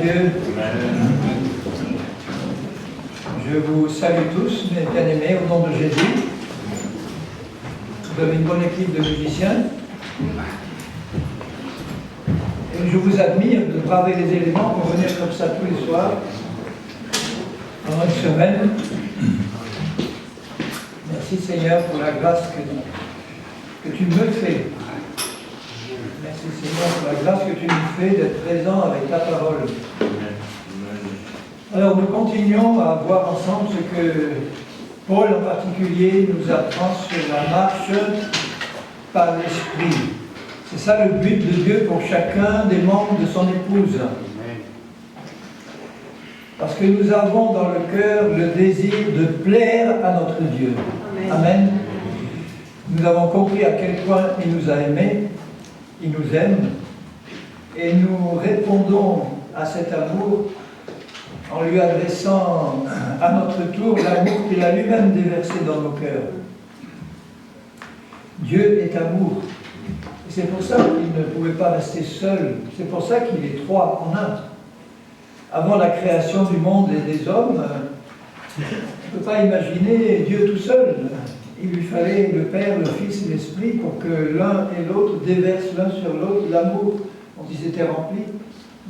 Dieu. Je vous salue tous, mes bien-aimés, au nom de Jésus. Vous avez une bonne équipe de musiciens. Et je vous admire de braver les éléments pour venir comme ça tous les soirs, pendant une semaine. Merci Seigneur pour la grâce que tu me fais. Merci Seigneur pour la grâce que tu me fais d'être présent avec ta parole. Alors nous continuons à voir ensemble ce que Paul en particulier nous apprend sur la marche par l'Esprit. C'est ça le but de Dieu pour chacun des membres de son épouse. Parce que nous avons dans le cœur le désir de plaire à notre Dieu. Amen. Nous avons compris à quel point il nous a aimés, il nous aime, et nous répondons à cet amour en lui adressant à notre tour l'amour qu'il a lui-même déversé dans nos cœurs. Dieu est amour. Et c'est pour ça qu'il ne pouvait pas rester seul. C'est pour ça qu'il est trois en un. Avant la création du monde et des hommes, on ne peut pas imaginer Dieu tout seul. Il lui fallait le Père, le Fils et l'Esprit pour que l'un et l'autre déversent l'un sur l'autre l'amour dont ils étaient remplis,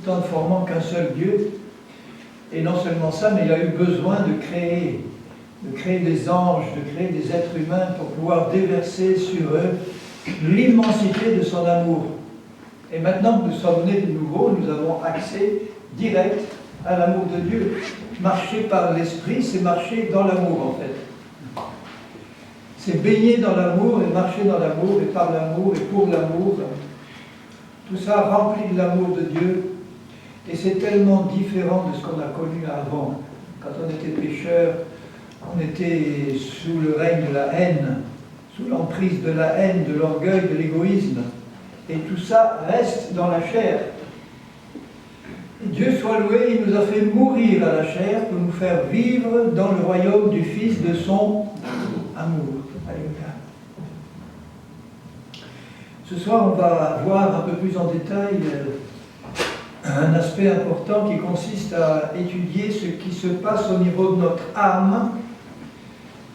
tout en ne formant qu'un seul Dieu. Et non seulement ça, mais il a eu besoin de créer des anges, de créer des êtres humains pour pouvoir déverser sur eux l'immensité de son amour. Et maintenant que nous sommes nés de nouveau, nous avons accès direct à l'amour de Dieu. Marcher par l'Esprit, c'est marcher dans l'amour en fait. C'est baigner dans l'amour et marcher dans l'amour et par l'amour et pour l'amour. Tout ça rempli de l'amour de Dieu. Et c'est tellement différent de ce qu'on a connu avant. Quand on était pécheur, on était sous le règne de la haine, sous l'emprise de la haine, de l'orgueil, de l'égoïsme. Et tout ça reste dans la chair. Et Dieu soit loué, il nous a fait mourir à la chair pour nous faire vivre dans le royaume du Fils de son amour. Alléluia. Ce soir, on va voir un peu plus en détail un aspect important qui consiste à étudier ce qui se passe au niveau de notre âme,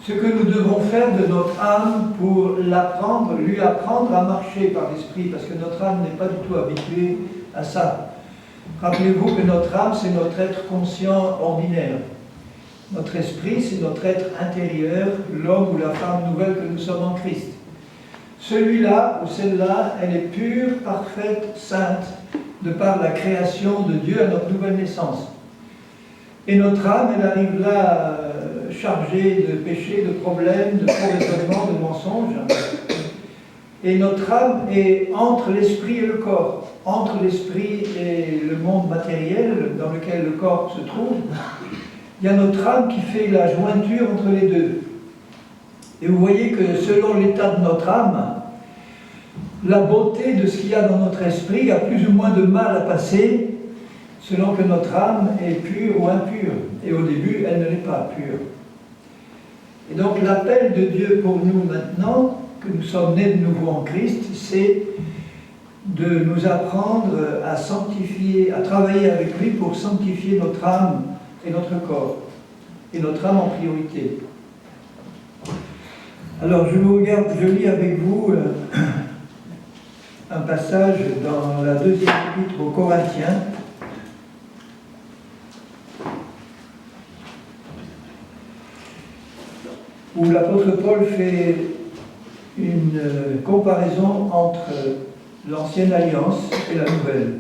ce que nous devons faire de notre âme pour l'apprendre, lui apprendre à marcher par l'esprit, parce que notre âme n'est pas du tout habituée à ça. Rappelez-vous que notre âme, c'est notre être conscient ordinaire. Notre esprit, c'est notre être intérieur, l'homme ou la femme nouvelle que nous sommes en Christ. Celui-là ou celle-là, elle est pure, parfaite, sainte, de par la création de Dieu à notre nouvelle naissance. Et notre âme, elle arrive là chargée de péchés, de problèmes, de faux raisonnements, de mensonges. Et notre âme est entre l'esprit et le corps, entre l'esprit et le monde matériel dans lequel le corps se trouve. Il y a notre âme qui fait la jointure entre les deux. Et vous voyez que selon l'état de notre âme, la beauté de ce qu'il y a dans notre esprit a plus ou moins de mal à passer selon que notre âme est pure ou impure. Et au début, elle ne l'est pas pure. Et donc l'appel de Dieu pour nous maintenant, que nous sommes nés de nouveau en Christ, c'est de nous apprendre à sanctifier, à travailler avec lui pour sanctifier notre âme et notre corps, et notre âme en priorité. Alors je lis avec vous un passage dans la deuxième épître aux Corinthiens, où l'apôtre Paul fait une comparaison entre l'ancienne alliance et la nouvelle.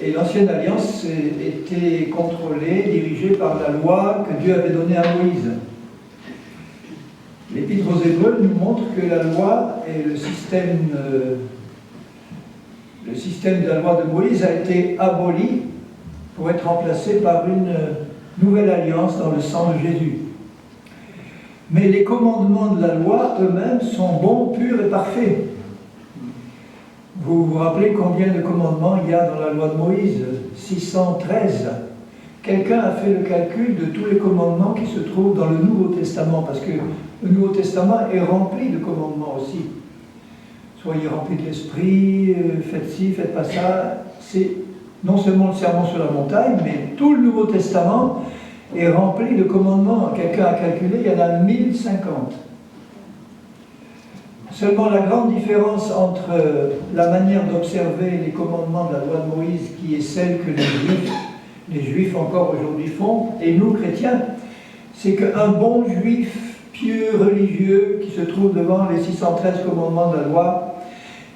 Et l'ancienne alliance était contrôlée, dirigée par la loi que Dieu avait donnée à Moïse. L'Épître aux Hébreux nous montre que la loi et le système de la loi de Moïse a été aboli pour être remplacé par une nouvelle alliance dans le sang de Jésus. Mais les commandements de la loi eux-mêmes sont bons, purs et parfaits. Vous vous rappelez combien de commandements il y a dans la loi de Moïse? 613. Quelqu'un a fait le calcul de tous les commandements qui se trouvent dans le Nouveau Testament, parce que le Nouveau Testament est rempli de commandements aussi. Soyez remplis de l'esprit, faites ci, faites pas ça. C'est non seulement le sermon sur la montagne, mais tout le Nouveau Testament est rempli de commandements. Quelqu'un a calculé, il y en a 1050. Seulement la grande différence entre la manière d'observer les commandements de la loi de Moïse, qui est celle que les Juifs encore aujourd'hui font, et nous, chrétiens, c'est qu'un bon Juif pieux, religieux, qui se trouve devant les 613 commandements de la loi,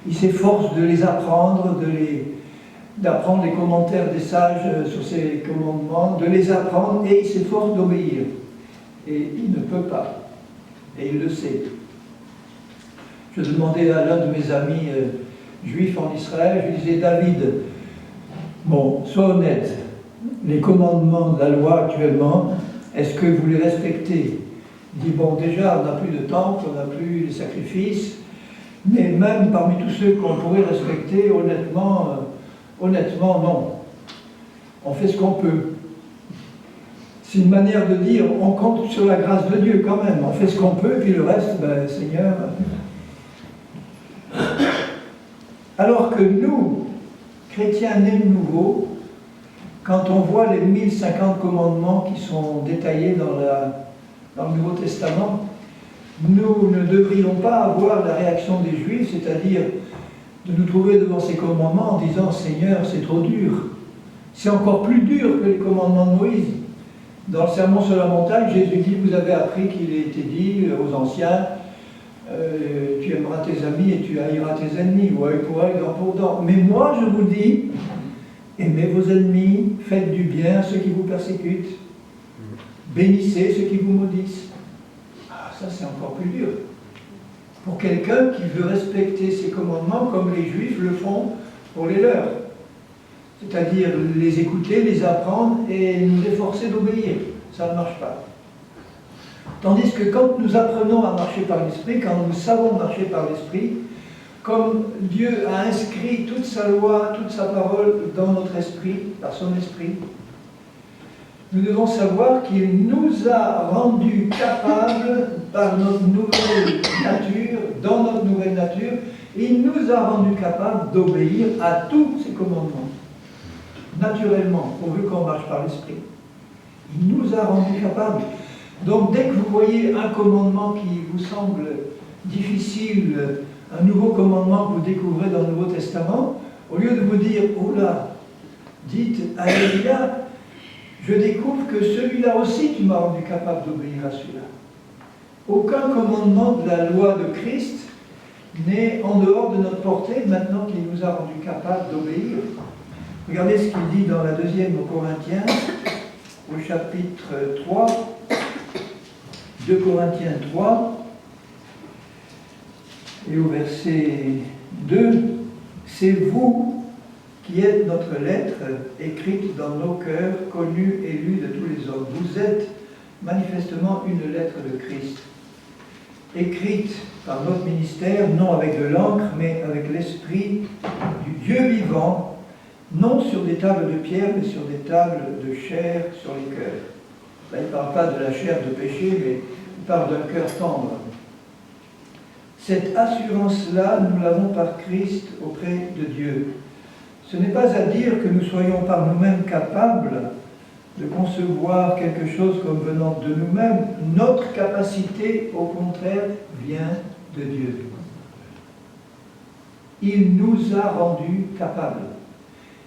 il s'efforce de les apprendre, d'apprendre les commentaires des sages sur ces commandements, de les apprendre, et il s'efforce d'obéir. Et il ne peut pas. Et il le sait. Je demandais à l'un de mes amis juifs en Israël, je lui disais, David, bon, sois honnête, les commandements de la loi actuellement, est-ce que vous les respectez? Il dit, bon, déjà, on n'a plus de temple, on n'a plus de sacrifices, mais même parmi tous ceux qu'on pourrait respecter, honnêtement, non. On fait ce qu'on peut. C'est une manière de dire, on compte sur la grâce de Dieu quand même, on fait ce qu'on peut, puis le reste, ben, Seigneur... Alors que nous, chrétiens nés de nouveau, quand on voit les 1050 commandements qui sont détaillés dans le Nouveau Testament, nous ne devrions pas avoir la réaction des Juifs, c'est-à-dire de nous trouver devant ces commandements en disant « Seigneur, c'est trop dur ». C'est encore plus dur que les commandements de Moïse. Dans le sermon sur la montagne, Jésus dit « Vous avez appris qu'il a été dit aux anciens, tu aimeras tes amis et tu haïras tes ennemis, ou œil pour œil, dent pour dent. Mais moi, je vous dis, aimez vos ennemis, faites du bien à ceux qui vous persécutent, bénissez ceux qui vous maudissent. » Ah, ça c'est encore plus dur. Pour quelqu'un qui veut respecter ces commandements comme les Juifs le font pour les leurs. C'est-à-dire les écouter, les apprendre et nous efforcer d'obéir. Ça ne marche pas. Tandis que quand nous apprenons à marcher par l'Esprit, quand nous savons marcher par l'Esprit, comme Dieu a inscrit toute sa loi, toute sa parole dans notre esprit, par son esprit, nous devons savoir qu'il nous a rendus capables, par notre nouvelle nature, dans notre nouvelle nature, il nous a rendus capables d'obéir à tous ces commandements, naturellement, pourvu qu'on marche par l'Esprit. Il nous a rendus capables. Donc dès que vous voyez un commandement qui vous semble difficile, un nouveau commandement que vous découvrez dans le Nouveau Testament, au lieu de vous dire « Oh là, dites Alléluia, je découvre que celui-là aussi tu m'as rendu capable d'obéir à celui-là. » Aucun commandement de la loi de Christ n'est en dehors de notre portée maintenant qu'il nous a rendu capable d'obéir. Regardez ce qu'il dit dans la deuxième aux Corinthiens, au chapitre 3, 2 Corinthiens 3, et au verset 2, « C'est vous qui êtes notre lettre, écrite dans nos cœurs, connue et lue de tous les hommes. Vous êtes manifestement une lettre de Christ, écrite par notre ministère, non avec de l'encre, mais avec l'Esprit du Dieu vivant, non sur des tables de pierre, mais sur des tables de chair sur les cœurs. » Là, il ne parle pas de la chair de péché, mais il parle d'un cœur tendre. Cette assurance-là, nous l'avons par Christ auprès de Dieu. Ce n'est pas à dire que nous soyons par nous-mêmes capables de concevoir quelque chose comme venant de nous-mêmes. Notre capacité, au contraire, vient de Dieu. Il nous a rendus capables.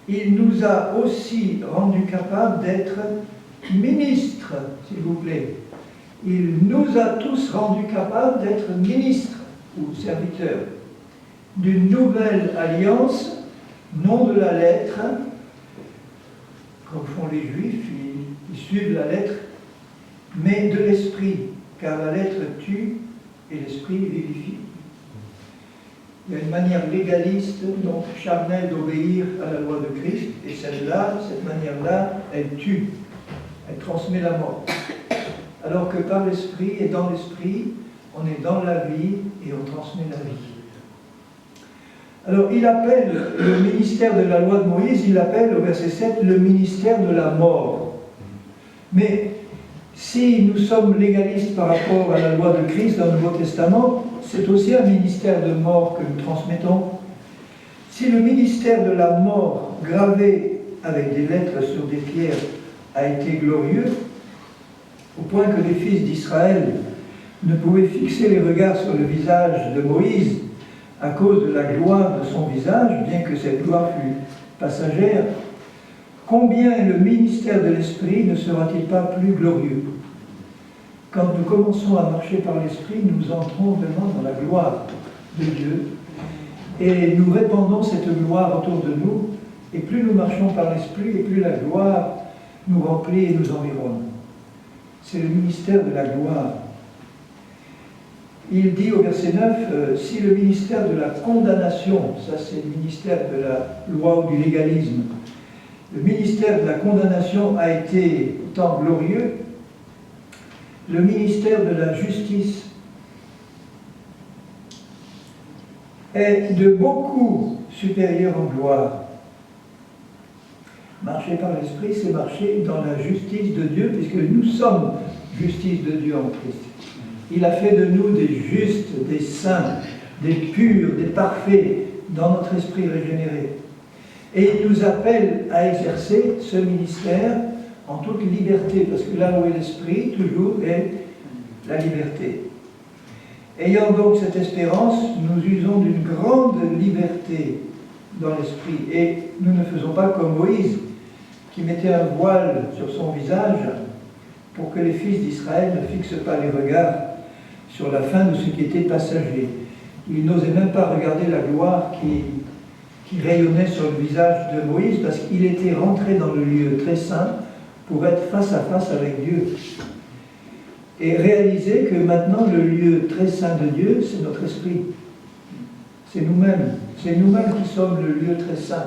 Il nous a aussi rendus capables d'être ministres, s'il vous plaît. Il nous a tous rendus capables d'être ministres ou serviteurs d'une nouvelle alliance, non de la lettre, comme font les Juifs, ils suivent la lettre, mais de l'esprit, car la lettre tue et l'esprit vivifie. Il y a une manière légaliste, donc charnelle, d'obéir à la loi de Christ, et celle-là, cette manière-là, elle tue, elle transmet la mort. Alors que par l'esprit et dans l'esprit, on est dans la vie et on transmet la vie. Alors il appelle le ministère de la loi de Moïse, il appelle au verset 7 le ministère de la mort. Mais si nous sommes légalistes par rapport à la loi de Christ dans le Nouveau Testament, c'est aussi un ministère de mort que nous transmettons. Si le ministère de la mort gravé avec des lettres sur des pierres a été glorieux, au point que les fils d'Israël ne pouvaient fixer les regards sur le visage de Moïse à cause de la gloire de son visage, bien que cette gloire fût passagère, combien le ministère de l'Esprit ne sera-t-il pas plus glorieux? Quand nous commençons à marcher par l'Esprit, nous entrons vraiment dans la gloire de Dieu et nous répandons cette gloire autour de nous, et plus nous marchons par l'Esprit, et plus la gloire nous remplit et nous environne. C'est le ministère de la gloire. Il dit au verset 9, si le ministère de la condamnation, ça c'est le ministère de la loi ou du légalisme, le ministère de la condamnation a été autant glorieux, le ministère de la justice est de beaucoup supérieur en gloire. Marcher par l'Esprit, c'est marcher dans la justice de Dieu, puisque nous sommes justice de Dieu en Christ. Il a fait de nous des justes, des saints, des purs, des parfaits dans notre esprit régénéré. Et il nous appelle à exercer ce ministère en toute liberté, parce que là où est l'esprit, toujours est la liberté. Ayant donc cette espérance, nous usons d'une grande liberté dans l'esprit, et nous ne faisons pas comme Moïse, qui mettait un voile sur son visage pour que les fils d'Israël ne fixent pas les regards sur la fin de ce qui était passager. Il n'osait même pas regarder la gloire qui rayonnait sur le visage de Moïse, parce qu'il était rentré dans le lieu très saint pour être face à face avec Dieu. Et réaliser que maintenant le lieu très saint de Dieu, c'est notre esprit. C'est nous-mêmes. C'est nous-mêmes qui sommes le lieu très saint.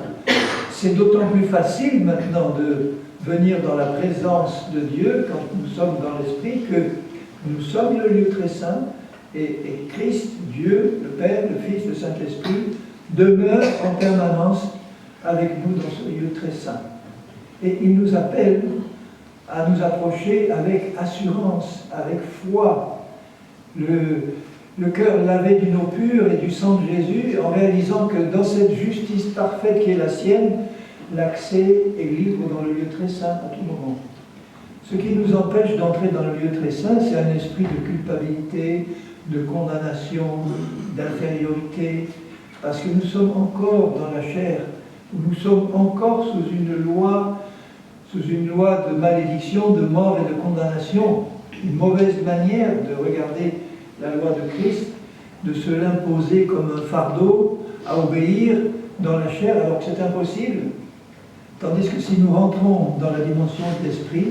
C'est d'autant plus facile maintenant de venir dans la présence de Dieu quand nous sommes dans l'esprit que nous sommes le lieu très saint et Christ, Dieu, le Père, le Fils, le Saint-Esprit demeure en permanence avec nous dans ce lieu très saint. Et il nous appelle à nous approcher avec assurance, avec foi, le cœur lavé d'une eau pure et du sang de Jésus, en réalisant que dans cette justice parfaite qui est la sienne, l'accès est libre dans le lieu très saint à tout moment. Ce qui nous empêche d'entrer dans le lieu très saint, c'est un esprit de culpabilité, de condamnation, d'infériorité, parce que nous sommes encore dans la chair, nous sommes encore sous une loi de malédiction, de mort et de condamnation, une mauvaise manière de regarder la loi de Christ, de se l'imposer comme un fardeau à obéir dans la chair alors que c'est impossible. Tandis que si nous rentrons dans la dimension de l'esprit,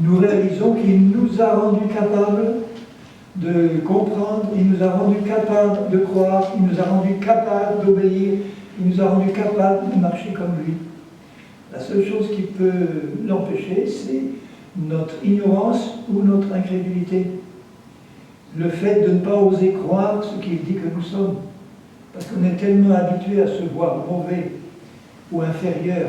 nous réalisons qu'il nous a rendus capables de comprendre, il nous a rendus capables de croire, il nous a rendus capables d'obéir, il nous a rendus capables de marcher comme lui. La seule chose qui peut l'empêcher, c'est notre ignorance ou notre incrédulité. Le fait de ne pas oser croire ce qu'il dit que nous sommes. Parce qu'on est tellement habitué à se voir mauvais ou inférieur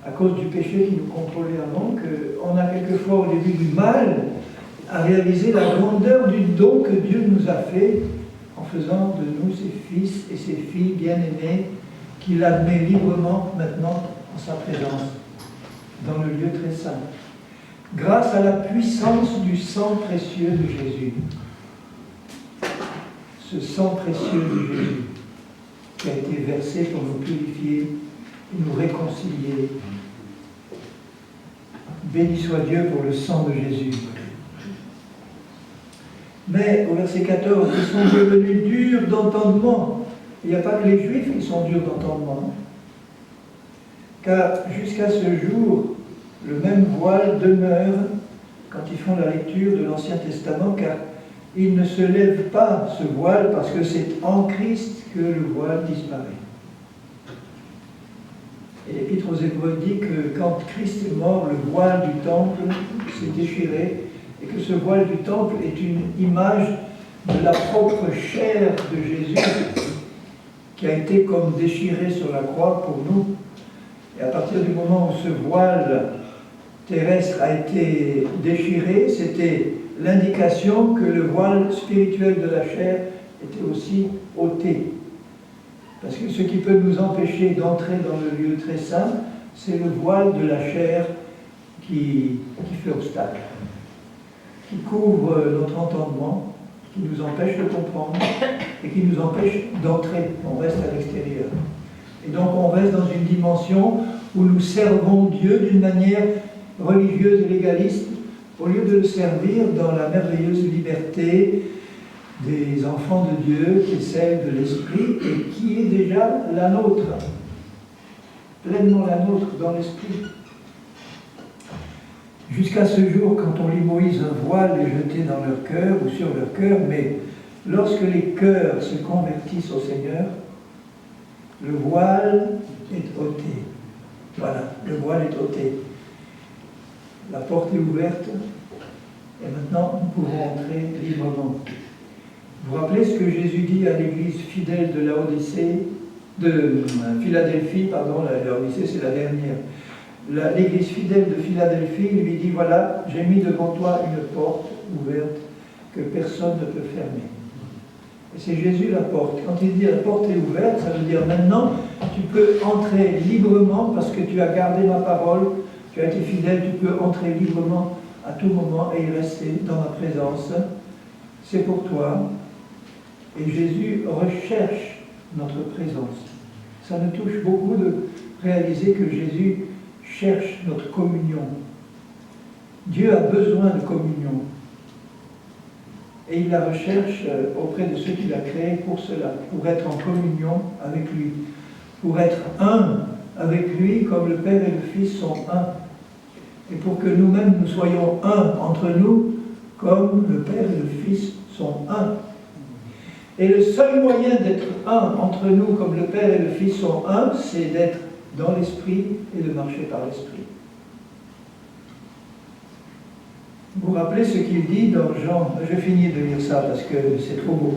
à cause du péché qui nous contrôlait avant, qu'on a quelquefois au début du mal à réaliser la grandeur du don que Dieu nous a fait en faisant de nous ses fils et ses filles bien-aimés qu'il admet librement maintenant en sa présence dans le lieu très saint. Grâce à la puissance du sang précieux de Jésus. Ce sang précieux de Jésus qui a été versé pour nous purifier et nous réconcilier. Béni soit Dieu pour le sang de Jésus. Mais au verset 14, ils sont devenus durs d'entendement. Il n'y a pas que les Juifs qui sont durs d'entendement. Car jusqu'à ce jour, le même voile demeure quand ils font la lecture de l'Ancien Testament, car il ne se lève pas ce voile parce que c'est en Christ que le voile disparaît. Et l'Épître aux Hébreux dit que quand Christ est mort, le voile du temple s'est déchiré et que ce voile du temple est une image de la propre chair de Jésus qui a été comme déchirée sur la croix pour nous. Et à partir du moment où ce voile terrestre a été déchiré, c'était l'indication que le voile spirituel de la chair était aussi ôté. Parce que ce qui peut nous empêcher d'entrer dans le lieu très saint, c'est le voile de la chair qui fait obstacle, qui couvre notre entendement, qui nous empêche de comprendre et qui nous empêche d'entrer. On reste à l'extérieur. Et donc on reste dans une dimension où nous servons Dieu d'une manière religieuse et légaliste, au lieu de le servir dans la merveilleuse liberté des enfants de Dieu, qui est celle de l'Esprit, et qui est déjà la nôtre, pleinement la nôtre dans l'Esprit. Jusqu'à ce jour, quand on lit Moïse, un voile est jeté dans leur cœur ou sur leur cœur, mais lorsque les cœurs se convertissent au Seigneur, le voile est ôté. Voilà, le voile est ôté. La porte est ouverte, et maintenant nous pouvons entrer librement. Vous vous rappelez ce que Jésus dit à l'église fidèle de Philadelphie, pardon, la Laodicée c'est la dernière. L'église fidèle de Philadelphie lui dit, voilà, j'ai mis devant toi une porte ouverte que personne ne peut fermer. Et c'est Jésus la porte. Quand il dit la porte est ouverte, ça veut dire maintenant tu peux entrer librement parce que tu as gardé ma parole, tu as été fidèle, tu peux entrer librement à tout moment et y rester dans ma présence. C'est pour toi. Et Jésus recherche notre présence. Ça me touche beaucoup de réaliser que Jésus cherche notre communion. Dieu a besoin de communion. Et il la recherche auprès de ceux qu'il a créés pour cela, pour être en communion avec lui, pour être un avec lui comme le Père et le Fils sont un. Et pour que nous-mêmes nous soyons un entre nous comme le Père et le Fils sont un. Et le seul moyen d'être un entre nous comme le Père et le Fils sont un, c'est d'être dans l'Esprit et de marcher par l'Esprit. Vous vous rappelez ce qu'il dit dans Jean, je finis de lire ça parce que c'est trop beau.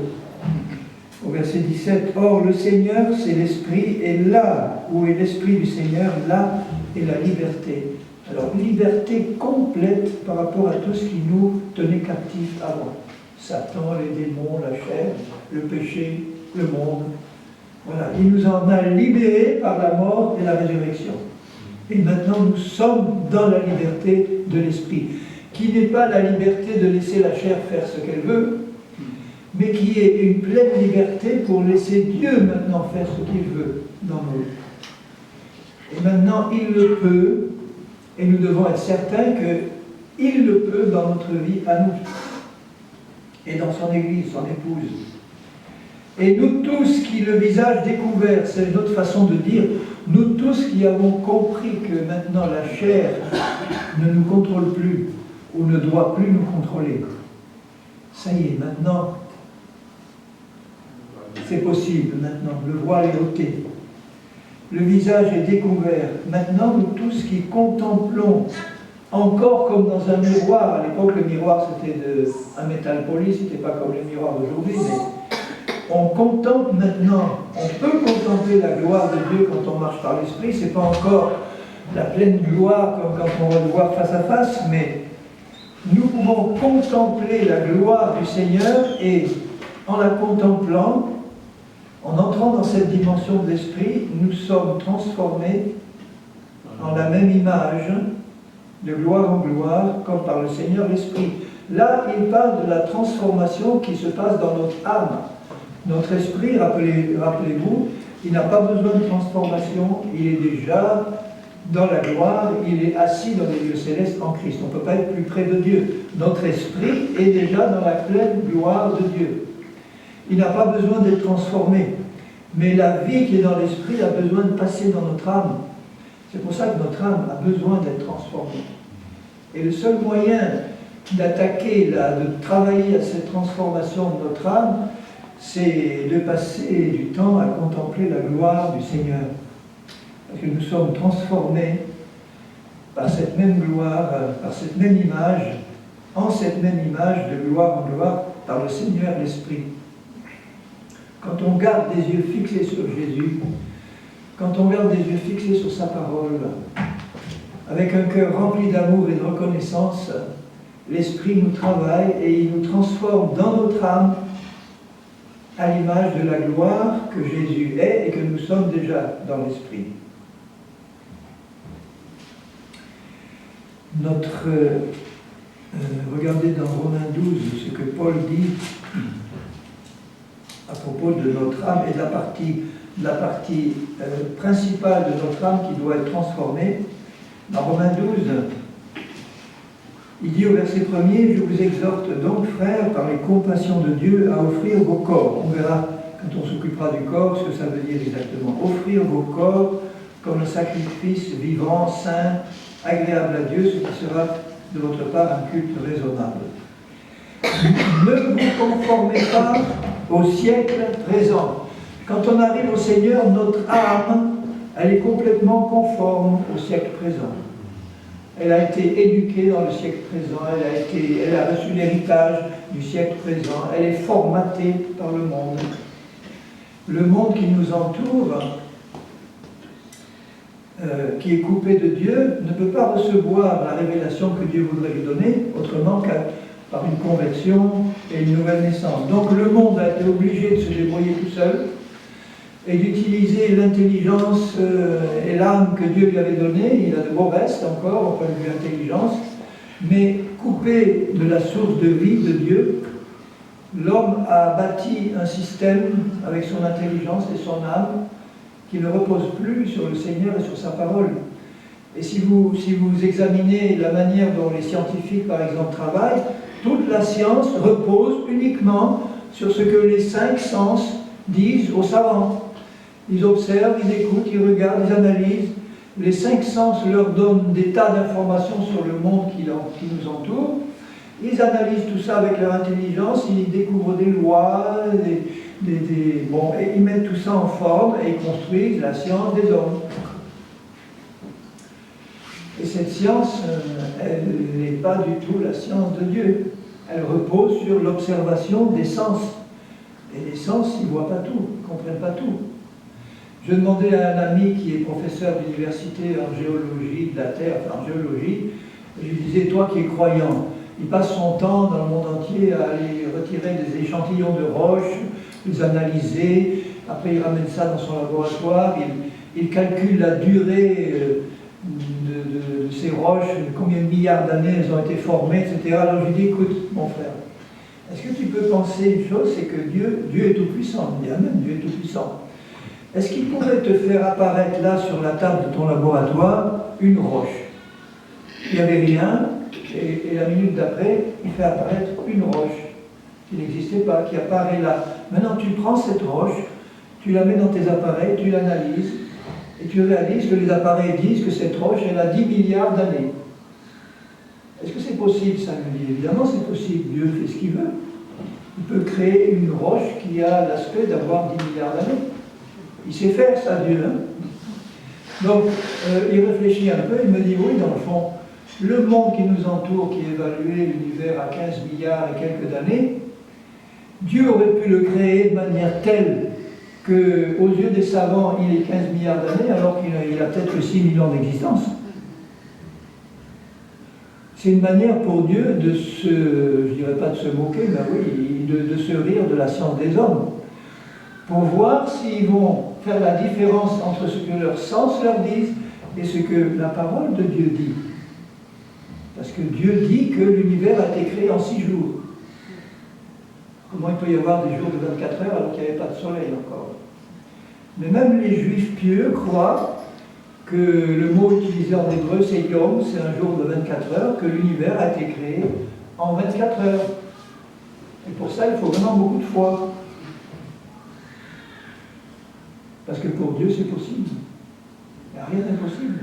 Au verset 17, « Or le Seigneur c'est l'Esprit, et là où est l'Esprit du Seigneur, là est la liberté. » Alors, liberté complète par rapport à tout ce qui nous tenait captifs avant. Satan, les démons, la chair, le péché, le monde. Voilà, il nous en a libérés par la mort et la résurrection. Et maintenant, nous sommes dans la liberté de l'Esprit, qui n'est pas la liberté de laisser la chair faire ce qu'elle veut, mais qui est une pleine liberté pour laisser Dieu maintenant faire ce qu'il veut dans nos vies. Et maintenant, il le peut, et nous devons être certains qu'il le peut dans notre vie à nous, et dans son Église, son épouse. Et nous tous qui, le visage découvert, c'est notre façon de dire, nous tous qui avons compris que maintenant la chair ne nous contrôle plus, ou ne doit plus nous contrôler. Ça y est, maintenant, c'est possible, maintenant, le voile est ôté. Le visage est découvert. Maintenant, nous tous qui contemplons, encore comme dans un miroir, à l'époque le miroir c'était un métal poli, c'était pas comme les miroirs d'aujourd'hui, mais on contemple maintenant, on peut contempler la gloire de Dieu quand on marche par l'Esprit, c'est pas encore la pleine gloire comme quand on va le voir face à face, mais nous pouvons contempler la gloire du Seigneur et en la contemplant, en entrant dans cette dimension de l'Esprit, nous sommes transformés en la même image, de gloire en gloire, comme par le Seigneur l'Esprit. Là, il parle de la transformation qui se passe dans notre âme. Notre esprit, rappelez-vous, il n'a pas besoin de transformation, il est déjà dans la gloire, il est assis dans les lieux célestes en Christ. On ne peut pas être plus près de Dieu. Notre esprit est déjà dans la pleine gloire de Dieu. Il n'a pas besoin d'être transformé. Mais la vie qui est dans l'esprit a besoin de passer dans notre âme. C'est pour ça que notre âme a besoin d'être transformée. Et le seul moyen d'attaquer, de travailler à cette transformation de notre âme, c'est de passer du temps à contempler la gloire du Seigneur. Parce que nous sommes transformés par cette même gloire, par cette même image, en cette même image de gloire en gloire, par le Seigneur l'Esprit. Quand on garde des yeux fixés sur Jésus, quand on garde des yeux fixés sur sa parole, avec un cœur rempli d'amour et de reconnaissance, l'Esprit nous travaille et il nous transforme dans notre âme à l'image de la gloire que Jésus est et que nous sommes déjà dans l'Esprit. Regardez dans Romains 12 ce que Paul dit à propos de notre âme et de la partie principale de notre âme qui doit être transformée. Dans Romains 12, il dit au verset 1er, « Je vous exhorte donc, frères, par les compassions de Dieu, à offrir vos corps. » On verra, quand on s'occupera du corps, ce que ça veut dire exactement. « Offrir vos corps comme un sacrifice vivant, saint, agréable à Dieu, ce qui sera de votre part un culte raisonnable. » Ne vous conformez pas au siècle présent. Quand on arrive au Seigneur, notre âme, elle est complètement conforme au siècle présent. Elle a été éduquée dans le siècle présent, elle a reçu l'héritage du siècle présent, elle est formatée par le monde. Le monde qui nous entoure, qui est coupé de Dieu, ne peut pas recevoir la révélation que Dieu voudrait lui donner, autrement qu'à par une conversion et une nouvelle naissance. Donc le monde a été obligé de se débrouiller tout seul et d'utiliser l'intelligence et l'âme que Dieu lui avait donnée. Il a de beaux restes encore, au point de vue intelligence, mais coupé de la source de vie de Dieu, l'homme a bâti un système avec son intelligence et son âme qui ne repose plus sur le Seigneur et sur sa parole. Et si vous examinez la manière dont les scientifiques, par exemple, travaillent, toute la science repose uniquement sur ce que les 5 sens disent aux savants. Ils observent, ils écoutent, ils regardent, ils analysent. Les 5 sens leur donnent des tas d'informations sur le monde qui nous entoure. Ils analysent tout ça avec leur intelligence, ils découvrent des lois, bon, et ils mettent tout ça en forme et ils construisent la science des hommes. Et cette science, elle n'est pas du tout la science de Dieu. Elle repose sur l'observation des sens. Et les sens, ils ne voient pas tout, ils ne comprennent pas tout. Je demandais à un ami qui est professeur d'université en géologie de la Terre, enfin en géologie, je lui disais, toi qui es croyant, il passe son temps dans le monde entier à aller retirer des échantillons de roches, les analyser, après il ramène ça dans son laboratoire, il calcule la durée de ces roches, combien de milliards d'années elles ont été formées, etc. Alors je lui dis, écoute, mon frère, est-ce que tu peux penser une chose, c'est que Dieu est tout-puissant, il dit, Amen, Dieu est tout-puissant. Est-ce qu'il pourrait te faire apparaître là, sur la table de ton laboratoire, une roche? Il n'y avait rien, et la minute d'après, il fait apparaître une roche qui n'existait pas, qui apparaît là. Maintenant, tu prends cette roche, tu la mets dans tes appareils, tu l'analyses, et tu réalises que les appareils disent que cette roche, elle a 10 milliards d'années. Est-ce que c'est possible, ça me dit? Évidemment, c'est possible. Dieu fait ce qu'il veut. Il peut créer une roche qui a l'aspect d'avoir 10 milliards d'années. Il sait faire ça, Dieu. Hein? Donc, il réfléchit un peu, il me dit, oui, dans le fond, le monde qui nous entoure, qui est évalué l'univers à 15 milliards et quelques d'années, Dieu aurait pu le créer de manière telle qu'aux yeux des savants, il est 15 milliards d'années, alors qu'il a peut-être que 6 millions d'existence. C'est une manière pour Dieu de se, je dirais pas de se moquer, mais oui, de se rire de la science des hommes, pour voir s'ils vont faire la différence entre ce que leurs sens leur disent et ce que la parole de Dieu dit. Parce que Dieu dit que l'univers a été créé en 6 jours. Comment il peut y avoir des jours de 24 heures alors qu'il n'y avait pas de soleil encore? Mais même les juifs pieux croient que le mot utilisé en hébreu, c'est Yom, c'est un jour de 24 heures, que l'univers a été créé en 24 heures. Et pour ça, il faut vraiment beaucoup de foi. Parce que pour Dieu, c'est possible. Il n'y a rien d'impossible.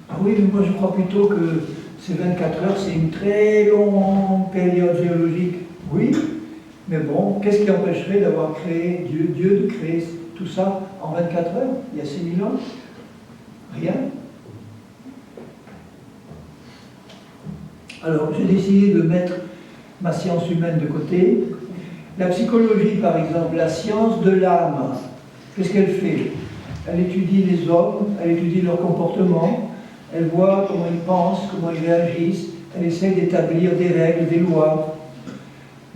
Ah oui, mais moi je crois plutôt que ces 24 heures, c'est une très longue période géologique. Oui, mais bon, qu'est-ce qui empêcherait d'avoir créé Dieu de créer tout ça en 24 heures, il y a 6000 ans? Rien. Alors, j'ai décidé de mettre ma science humaine de côté. La psychologie, par exemple, la science de l'âme, qu'est-ce qu'elle fait? Elle étudie les hommes, elle étudie leur comportement, elle voit comment ils pensent, comment ils réagissent, elle essaie d'établir des règles, des lois.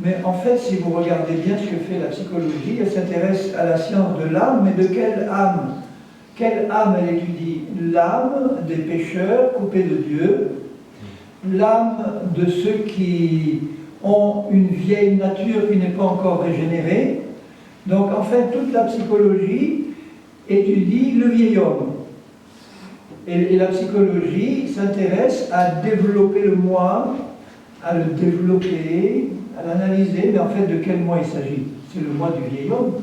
Mais en fait, si vous regardez bien ce que fait la psychologie, elle s'intéresse à la science de l'âme, mais de quelle âme? Quelle âme elle étudie? L'âme des pécheurs coupés de Dieu, l'âme de ceux qui ont une vieille nature qui n'est pas encore régénérée. Donc en fait, toute la psychologie étudie le vieil homme. Et la psychologie s'intéresse à développer le moi, à le développer, à l'analyser, mais en fait de quel moi il s'agit? C'est le moi du vieil homme.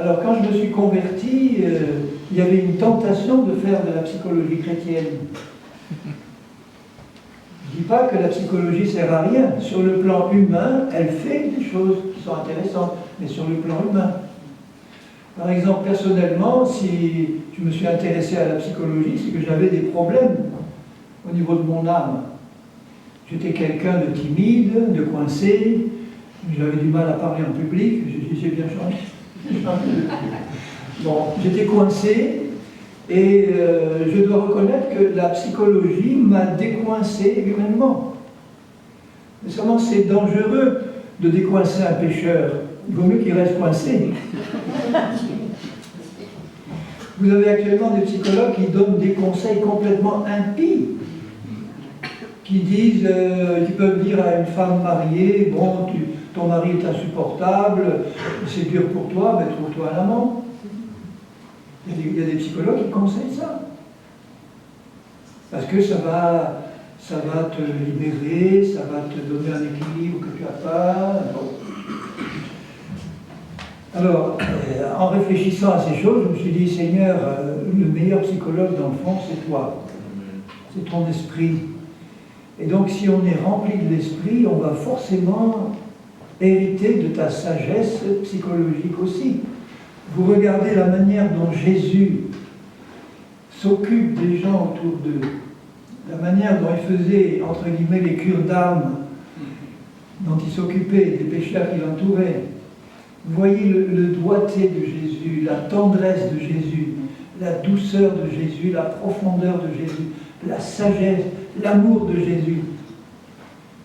Alors quand je me suis converti, il y avait une tentation de faire de la psychologie chrétienne. Je ne dis pas que la psychologie ne sert à rien. Sur le plan humain, elle fait des choses qui sont intéressantes, mais sur le plan humain. Par exemple, personnellement, si je me suis intéressé à la psychologie, c'est que j'avais des problèmes au niveau de mon âme. J'étais quelqu'un de timide, de coincé, j'avais du mal à parler en public, j'ai bien changé. Bon, j'étais coincé, et je dois reconnaître que la psychologie m'a décoincé humainement. Mais seulement c'est dangereux de décoincer un pécheur. Il vaut mieux qu'il reste coincé. Vous avez actuellement des psychologues qui donnent des conseils complètement impies, qui disent, qui peuvent dire à une femme mariée, bon, ton mari est insupportable, c'est dur pour toi, mais trouve-toi un amant. Il y a des psychologues qui conseillent ça. Parce que ça va te libérer, ça va te donner un équilibre que tu n'as pas. Bon. Alors, en réfléchissant à ces choses, je me suis dit, Seigneur, le meilleur psychologue dans le fond, c'est toi. C'est ton esprit. Et donc, si on est rempli de l'esprit, on va forcément hériter de ta sagesse psychologique aussi. Vous regardez la manière dont Jésus s'occupe des gens autour d'eux, la manière dont il faisait, entre guillemets, les cures d'âme, dont il s'occupait des pécheurs qui l'entouraient. Vous voyez le doigté de Jésus, la tendresse de Jésus, la douceur de Jésus, la profondeur de Jésus, la sagesse, l'amour de Jésus.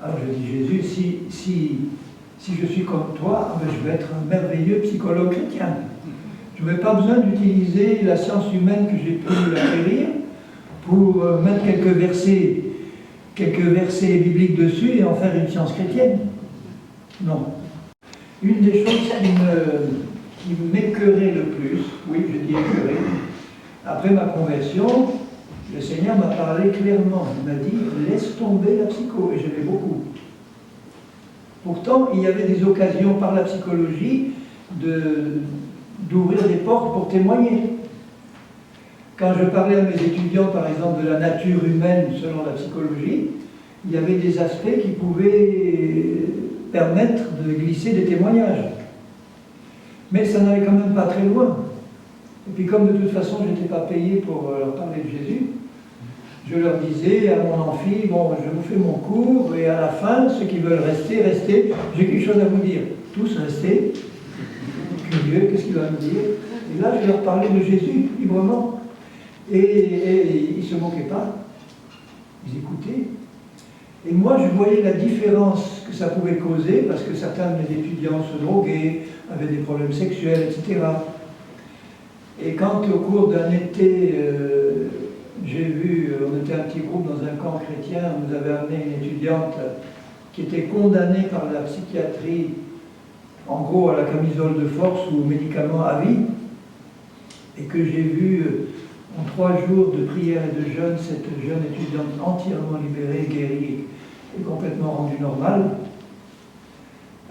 Alors je dis, Jésus, si je suis comme toi, je vais être un merveilleux psychologue chrétien. Je n'ai pas besoin d'utiliser la science humaine que j'ai pu acquérir pour mettre quelques versets bibliques dessus et en faire une science chrétienne. Non. Une des choses qui m'écœurait le plus, oui, je dis écœurer, après ma conversion, le Seigneur m'a parlé clairement. Il m'a dit, laisse tomber la psycho, et j'aimais beaucoup. Pourtant, il y avait des occasions par la psychologie d'ouvrir des portes pour témoigner. Quand je parlais à mes étudiants, par exemple, de la nature humaine selon la psychologie, il y avait des aspects qui pouvaient permettre de glisser des témoignages. Mais ça n'allait quand même pas très loin. Et puis comme de toute façon, je n'étais pas payé pour leur parler de Jésus, je leur disais à mon amphi, bon, je vous fais mon cours, et à la fin, ceux qui veulent rester, restez, j'ai quelque chose à vous dire. Tous restez. Curieux, qu'est-ce qu'il va me dire? Et là, je leur parlais de Jésus, librement. Et ils ne se moquaient pas. Ils écoutaient. Et moi, je voyais la différence que ça pouvait causer, parce que certains de mes étudiants se droguaient, avaient des problèmes sexuels, etc. Et quand, au cours d'un été, j'ai vu, on était un petit groupe dans un camp chrétien, on nous avait amené une étudiante qui était condamnée par la psychiatrie, en gros à la camisole de force ou aux médicaments à vie, et que j'ai vu en 3 jours de prière et de jeûne, cette jeune étudiante entièrement libérée, guérie et complètement rendue normale,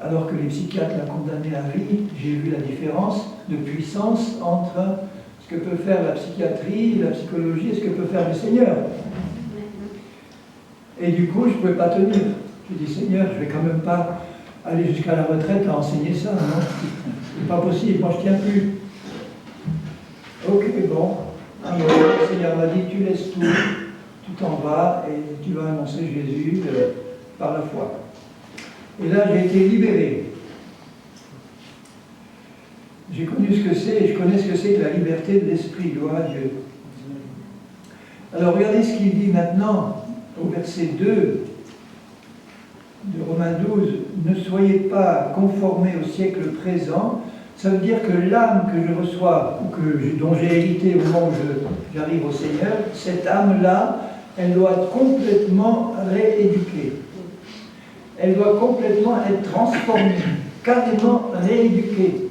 alors que les psychiatres la condamnaient à vie. J'ai vu la différence de puissance entre ce que peut faire la psychiatrie, la psychologie et ce que peut faire le Seigneur. Et du coup, je ne pouvais pas tenir. J'ai dit, Seigneur, je ne vais quand même pas aller jusqu'à la retraite à enseigner ça, non? C'est pas possible, moi je tiens plus. Ok, bon. Alors, le Seigneur m'a dit, tu laisses tout, tu t'en vas et tu vas annoncer Jésus par la foi. Et là, j'ai été libéré. J'ai connu ce que c'est, et je connais ce que c'est que la liberté de l'esprit, gloire à Dieu. Alors, regardez ce qu'il dit maintenant, au verset 2 de Romains 12. Ne soyez pas conformés au siècle présent, Ça veut dire que l'âme que je reçois, ou dont j'ai hérité au moment où j'arrive au Seigneur, cette âme-là, elle doit être complètement rééduquée. Elle doit complètement être transformée, carrément rééduquée.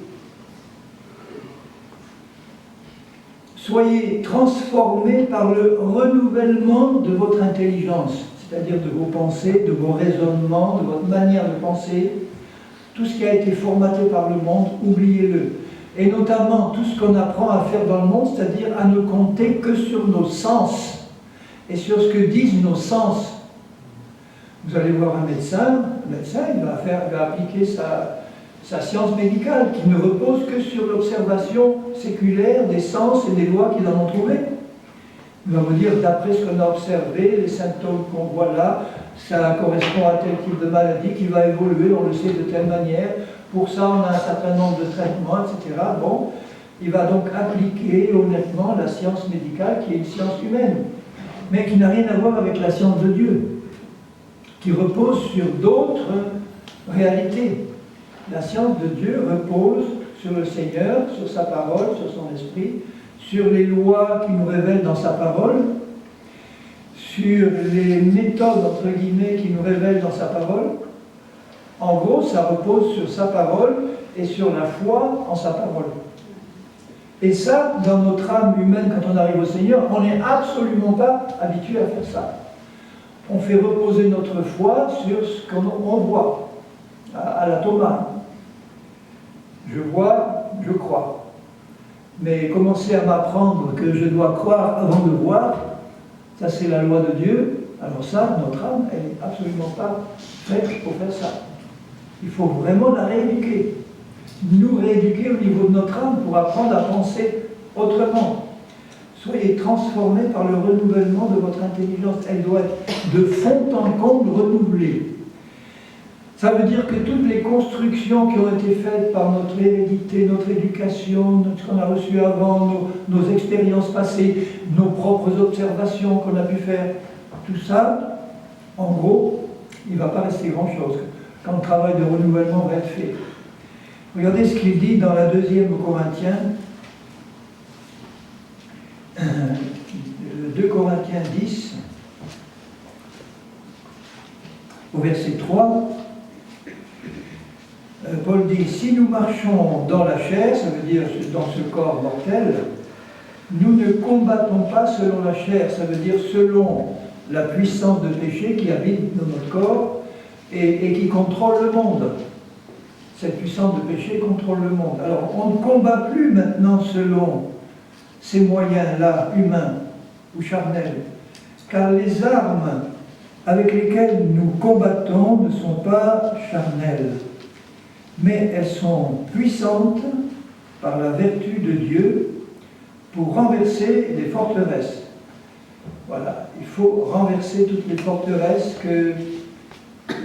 Soyez transformés par le renouvellement de votre intelligence, c'est-à-dire de vos pensées, de vos raisonnements, de votre manière de penser. Tout ce qui a été formaté par le monde, oubliez-le. Et notamment tout ce qu'on apprend à faire dans le monde, c'est-à-dire à ne compter que sur nos sens et sur ce que disent nos sens. Vous allez voir un médecin, le médecin il va appliquer sa science médicale qui ne repose que sur l'observation séculaire des sens et des lois qu'il en ont trouvées. Il va vous dire, d'après ce qu'on a observé, les symptômes qu'on voit là, ça correspond à tel type de maladie qui va évoluer, on le sait, de telle manière. Pour ça, on a un certain nombre de traitements, etc. Bon, il va donc appliquer honnêtement la science médicale qui est une science humaine, mais qui n'a rien à voir avec la science de Dieu, qui repose sur d'autres réalités. La science de Dieu repose sur le Seigneur, sur sa parole, sur son esprit, sur les lois qu'il nous révèle dans sa parole, sur les méthodes, entre guillemets, qu'il nous révèle dans sa parole. En gros, ça repose sur sa parole et sur la foi en sa parole. Et ça, dans notre âme humaine, quand on arrive au Seigneur, on n'est absolument pas habitué à faire ça. On fait reposer notre foi sur ce qu'on voit, à la Thomas. Je vois, je crois. Mais commencer à m'apprendre que je dois croire avant de voir, ça c'est la loi de Dieu. Alors ça, notre âme, elle n'est absolument pas faite pour faire ça. Il faut vraiment la rééduquer. Nous rééduquer au niveau de notre âme pour apprendre à penser autrement. Soyez transformés par le renouvellement de votre intelligence. Elle doit être de fond en comble renouvelée. Ça veut dire que toutes les constructions qui ont été faites par notre hérédité, notre éducation, ce qu'on a reçu avant, nos expériences passées, nos propres observations qu'on a pu faire, tout ça, en gros, il ne va pas rester grand-chose quand le travail de renouvellement va être fait. Regardez ce qu'il dit dans la 2e Corinthiens, 2 Corinthiens 10, au verset 3. Paul dit, si nous marchons dans la chair, ça veut dire dans ce corps mortel, nous ne combattons pas selon la chair, ça veut dire selon la puissance de péché qui habite dans notre corps et qui contrôle le monde. Cette puissance de péché contrôle le monde. Alors on ne combat plus maintenant selon ces moyens-là, humains ou charnels, car les armes avec lesquelles nous combattons ne sont pas charnelles, mais elles sont puissantes par la vertu de Dieu pour renverser les forteresses. Voilà, il faut renverser toutes les forteresses que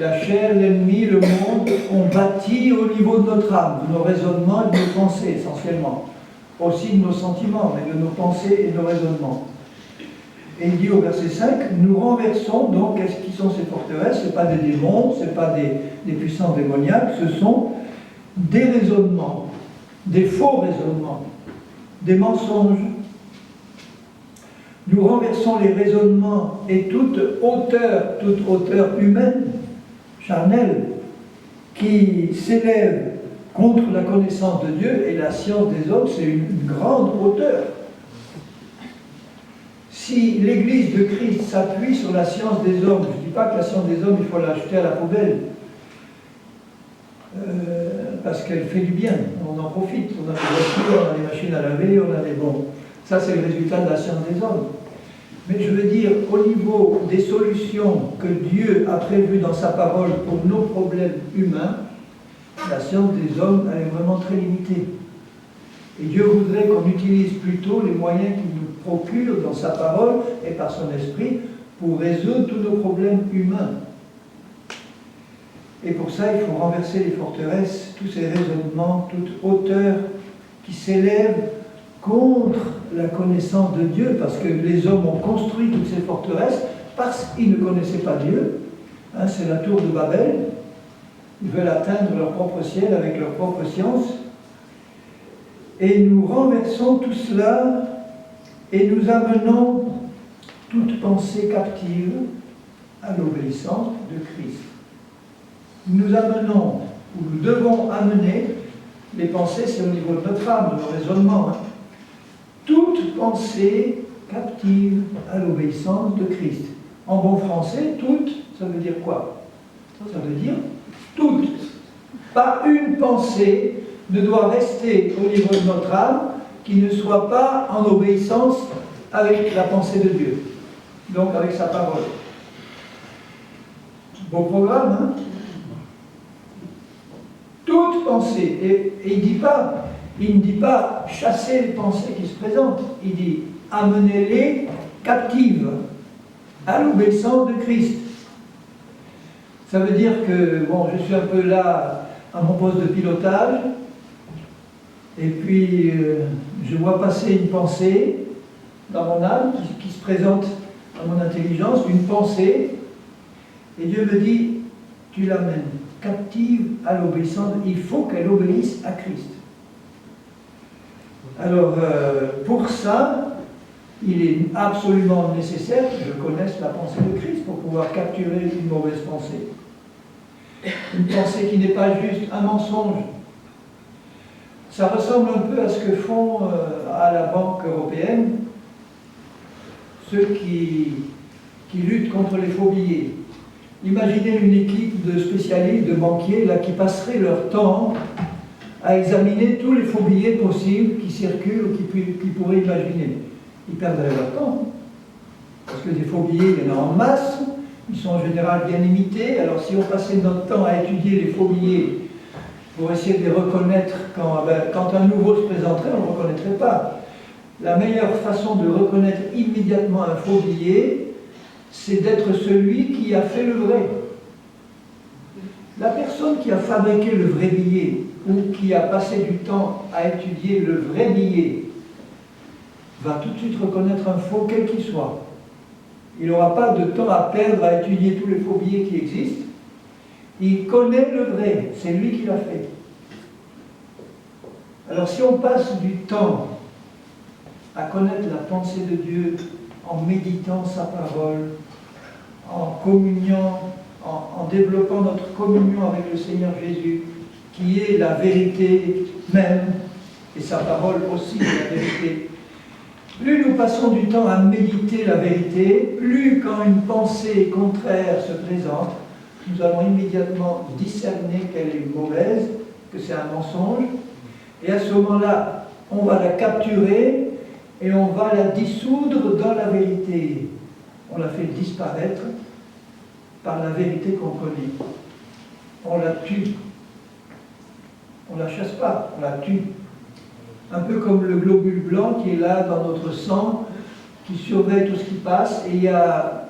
la chair, l'ennemi, le monde ont bâties au niveau de notre âme, de nos raisonnements et de nos pensées essentiellement. Aussi de nos sentiments, mais de nos pensées et de nos raisonnements. Et il dit au verset 5, nous renversons donc, qu'est-ce qui sont ces forteresses? Ce n'est pas des démons, ce n'est pas des puissances démoniaques, ce sont des raisonnements, des faux raisonnements, des mensonges. Nous renversons les raisonnements et toute hauteur humaine, charnelle, qui s'élève contre la connaissance de Dieu, et la science des hommes, c'est une grande hauteur. Si l'Église de Christ s'appuie sur la science des hommes, je ne dis pas que la science des hommes, il faut la jeter à la poubelle, parce qu'elle fait du bien, on en profite, on a des voitures, on a des machines à laver, on a des bons. Ça, c'est le résultat de la science des hommes. Mais je veux dire, au niveau des solutions que Dieu a prévues dans sa parole pour nos problèmes humains, la science des hommes, elle est vraiment très limitée. Et Dieu voudrait qu'on utilise plutôt les moyens qu'il nous procure dans sa parole et par son esprit pour résoudre tous nos problèmes humains. Et pour ça, il faut renverser les forteresses, tous ces raisonnements, toute hauteur qui s'élève contre la connaissance de Dieu, parce que les hommes ont construit toutes ces forteresses parce qu'ils ne connaissaient pas Dieu. Hein, c'est la tour de Babel. Ils veulent atteindre leur propre ciel avec leur propre science. Et nous renversons tout cela et nous amenons toute pensée captive à l'obéissance de Christ. Nous amenons, ou nous devons amener, les pensées, c'est au niveau de notre âme, de nos raisonnements, toute pensée captive à l'obéissance de Christ. En bon français, toute, ça veut dire quoi? Ça veut dire toute. Pas une pensée ne doit rester au niveau de notre âme qui ne soit pas en obéissance avec la pensée de Dieu, donc avec sa parole. Beau programme, hein? Toute pensée, et il ne dit pas chasser les pensées qui se présentent, il dit amenez-les captives à l'obéissance de Christ. Ça veut dire que, bon, je suis un peu là à mon poste de pilotage, et puis je vois passer une pensée dans mon âme qui se présente à mon intelligence, une pensée, et Dieu me dit, tu l'amènes captive à l'obéissance, il faut qu'elle obéisse à Christ. Alors, pour ça, il est absolument nécessaire que je connaisse la pensée de Christ pour pouvoir capturer une mauvaise pensée. Une pensée qui n'est pas juste un mensonge. Ça ressemble un peu à ce que font à la Banque européenne ceux qui luttent contre les faux billets. Imaginez une équipe de spécialistes, de banquiers, là, qui passeraient leur temps à examiner tous les faux billets possibles qui circulent ou qui pourraient imaginer. Ils perdraient leur temps. Parce que des faux billets, il y en a en masse, ils sont en général bien imités. Alors si on passait notre temps à étudier les faux billets pour essayer de les reconnaître quand un nouveau se présenterait, on ne le reconnaîtrait pas. La meilleure façon de reconnaître immédiatement un faux billet, c'est d'être celui qui a fait le vrai. La personne qui a fabriqué le vrai billet ou qui a passé du temps à étudier le vrai billet va tout de suite reconnaître un faux, quel qu'il soit. Il n'aura pas de temps à perdre à étudier tous les faux billets qui existent. Il connaît le vrai, c'est lui qui l'a fait. Alors si on passe du temps à connaître la pensée de Dieu en méditant sa parole, en communion, en développant notre communion avec le Seigneur Jésus, qui est la vérité même, et sa parole aussi est la vérité. Plus nous passons du temps à méditer la vérité, plus quand une pensée contraire se présente, nous allons immédiatement discerner qu'elle est mauvaise, que c'est un mensonge, et à ce moment-là, on va la capturer et on va la dissoudre dans la vérité. On la fait disparaître par la vérité qu'on connaît. On la tue. On ne la chasse pas, on la tue. Un peu comme le globule blanc qui est là dans notre sang, qui surveille tout ce qui passe, et il y a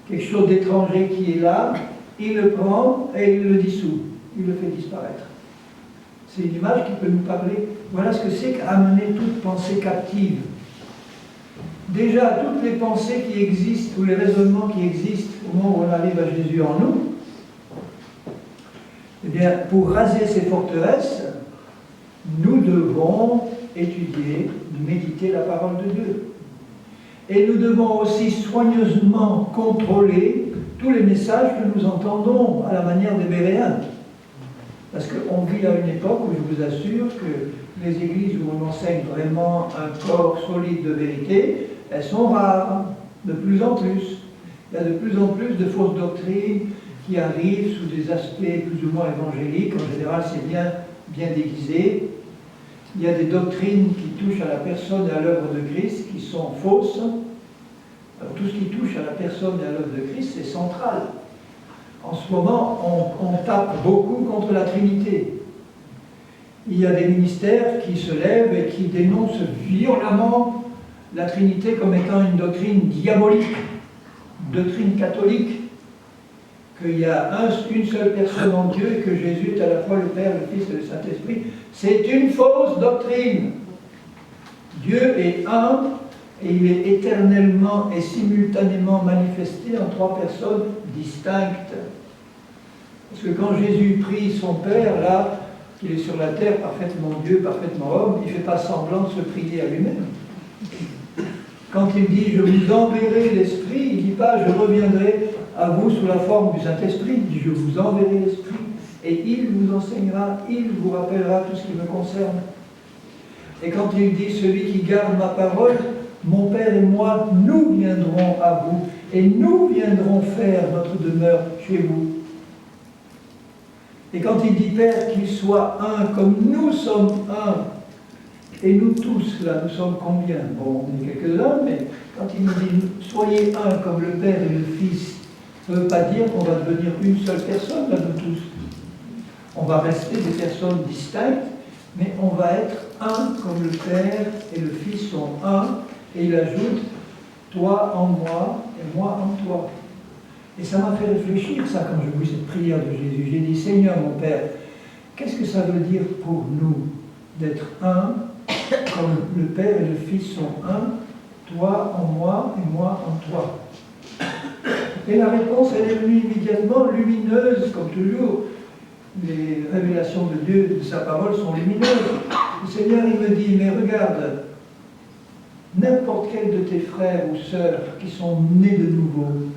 quelque chose d'étranger qui est là, il le prend et il le dissout, il le fait disparaître. C'est une image qui peut nous parler. Voilà ce que c'est qu'amener toute pensée captive. Déjà, toutes les pensées qui existent, tous les raisonnements qui existent au moment où on arrive à Jésus en nous, eh bien, pour raser ces forteresses, nous devons étudier, méditer la parole de Dieu. Et nous devons aussi soigneusement contrôler tous les messages que nous entendons à la manière des Béréens. Parce qu'on vit à une époque où je vous assure que les églises où on enseigne vraiment un corps solide de vérité, elles sont rares, de plus en plus. Il y a de plus en plus de fausses doctrines qui arrivent sous des aspects plus ou moins évangéliques. En général, c'est bien déguisé. Il y a des doctrines qui touchent à la personne et à l'œuvre de Christ qui sont fausses. Alors, tout ce qui touche à la personne et à l'œuvre de Christ, c'est central. En ce moment, on tape beaucoup contre la Trinité. Il y a des ministères qui se lèvent et qui dénoncent violemment la Trinité comme étant une doctrine diabolique, doctrine catholique, qu'il y a une seule personne en Dieu et que Jésus est à la fois le Père, le Fils et le Saint-Esprit. C'est une fausse doctrine. Dieu est un et il est éternellement et simultanément manifesté en trois personnes distinctes. Parce que quand Jésus prie son Père, là, qu'il est sur la terre, parfaitement Dieu, parfaitement homme, il ne fait pas semblant de se prier à lui-même. Quand il dit « je vous enverrai l'Esprit », il ne dit pas « je reviendrai à vous sous la forme du Saint-Esprit », il dit « je vous enverrai l'Esprit et il vous enseignera, il vous rappellera tout ce qui me concerne ». Et quand il dit « celui qui garde ma parole, mon Père et moi, nous viendrons à vous et nous viendrons faire notre demeure chez vous ». Et quand il dit « Père, qu'il soit un comme nous sommes un », et nous tous, là, nous sommes combien? Bon, on est quelques-uns, mais quand il nous dit « soyez un comme le Père et le Fils », ça ne veut pas dire qu'on va devenir une seule personne, là, nous tous. On va rester des personnes distinctes, mais on va être un comme le Père et le Fils sont un, et il ajoute « toi en moi et moi en toi ». Et ça m'a fait réfléchir, ça, quand je vis cette prière de Jésus. J'ai dit « Seigneur, mon Père, qu'est-ce que ça veut dire pour nous d'être un, comme le Père et le Fils sont un, toi en moi et moi en toi ?» Et la réponse, elle est venue immédiatement, lumineuse, comme toujours. Les révélations de Dieu, de sa parole, sont lumineuses. Le Seigneur, il me dit, mais regarde, n'importe quel de tes frères ou sœurs qui sont nés de nouveau,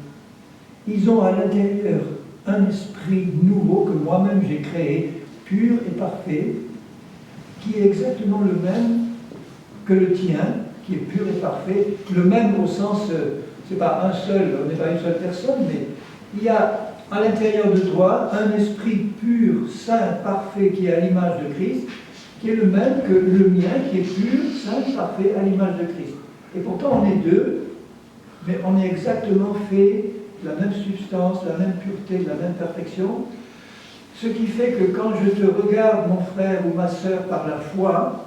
ils ont à l'intérieur un esprit nouveau que moi-même j'ai créé, pur et parfait, qui est exactement le même que le tien, qui est pur et parfait, le même au sens, c'est pas un seul, on n'est pas une seule personne, mais il y a à l'intérieur de toi un esprit pur, saint, parfait, qui est à l'image de Christ, qui est le même que le mien, qui est pur, saint, parfait, à l'image de Christ. Et pourtant on est deux, mais on est exactement fait de la même substance, de la même pureté, de la même perfection. Ce qui fait que quand je te regarde, mon frère ou ma sœur, par la foi,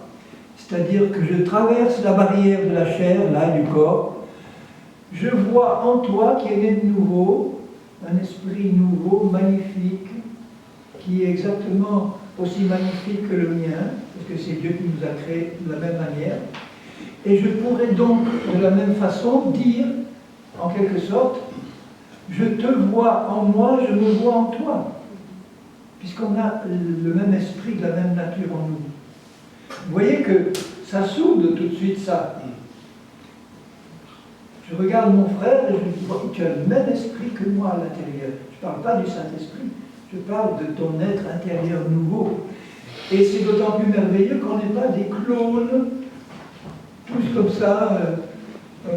c'est-à-dire que je traverse la barrière de la chair, là, du corps, je vois en toi qui est né de nouveau, un esprit nouveau, magnifique, qui est exactement aussi magnifique que le mien, parce que c'est Dieu qui nous a créés de la même manière. Et je pourrais donc, de la même façon, dire, en quelque sorte, je te vois en moi, je me vois en toi, puisqu'on a le même esprit, de la même nature en nous. Vous voyez que ça soude tout de suite ça. Je regarde mon frère et je me dis, bon, tu as le même esprit que moi à l'intérieur. Je ne parle pas du Saint-Esprit, je parle de ton être intérieur nouveau. Et c'est d'autant plus merveilleux qu'on n'est pas des clones, tous comme ça,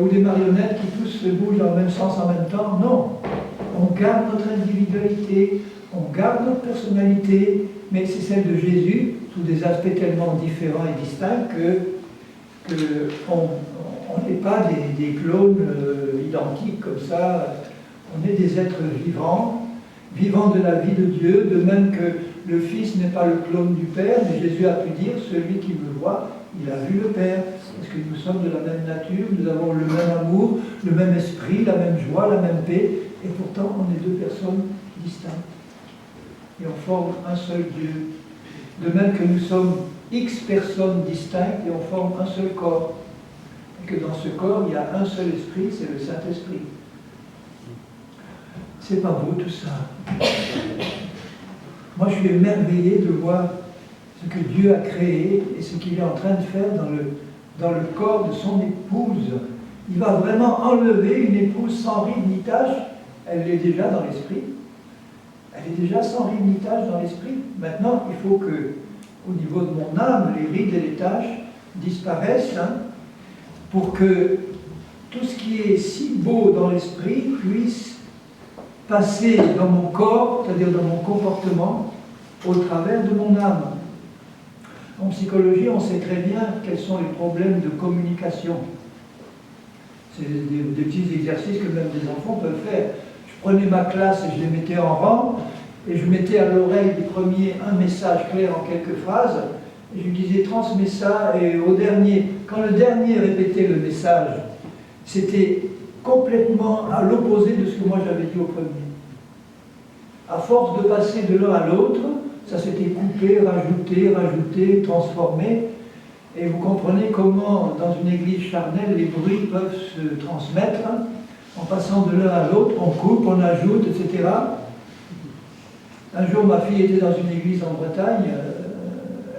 ou des marionnettes qui tous bougent dans le même sens en même temps. Non, on garde notre individualité, on garde notre personnalité, mais c'est celle de Jésus, sous des aspects tellement différents et distincts que on n'est pas des clones identiques comme ça, on est des êtres vivants, vivants de la vie de Dieu, de même que le Fils n'est pas le clone du Père, mais Jésus a pu dire, celui qui me voit, il a vu le Père, parce que nous sommes de la même nature, nous avons le même amour, le même esprit, la même joie, la même paix, et pourtant on est deux personnes distinctes. Et on forme un seul Dieu. De même que nous sommes X personnes distinctes et on forme un seul corps. Et que dans ce corps, il y a un seul esprit, c'est le Saint-Esprit. C'est pas beau tout ça. Moi, je suis émerveillé de voir ce que Dieu a créé et ce qu'il est en train de faire dans le corps de son épouse. Il va vraiment enlever une épouse sans ride ni tache. Elle est déjà dans l'esprit. Elle est déjà sans ride ni tache dans l'esprit. Maintenant, il faut que, au niveau de mon âme, les rides et les taches disparaissent, pour que tout ce qui est si beau dans l'esprit puisse passer dans mon corps, c'est-à-dire dans mon comportement, au travers de mon âme. En psychologie, on sait très bien quels sont les problèmes de communication. C'est des petits exercices que même des enfants peuvent faire. Je prenais ma classe et je les mettais en rang, et je mettais à l'oreille du premier un message clair en quelques phrases, et je lui disais transmets ça, et au dernier, quand le dernier répétait le message, c'était complètement à l'opposé de ce que moi j'avais dit au premier. À force de passer de l'un à l'autre, ça s'était coupé, rajouté, transformé, et vous comprenez comment dans une église charnelle les bruits peuvent se transmettre, en passant de l'un à l'autre, on coupe, on ajoute, etc. Un jour, ma fille était dans une église en Bretagne,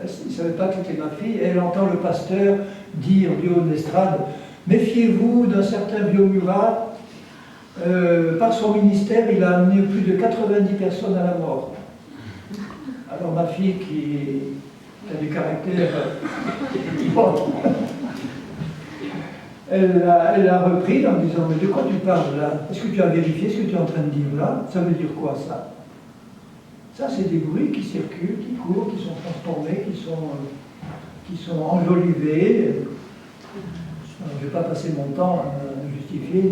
il ne savait pas que c'était ma fille, et elle entend le pasteur dire du haut de l'estrade, méfiez-vous d'un certain vieux Murat, par son ministère, il a amené plus de 90 personnes à la mort. Alors ma fille, qui a du caractère, bon, elle a repris en disant, mais de quoi tu parles là? Est-ce que tu as vérifié ce que tu es en train de dire là? Ça veut dire quoi ça? Ça, c'est des bruits qui circulent, qui courent, qui sont transformés, qui sont enjolivés. Alors, je ne vais pas passer mon temps à justifier,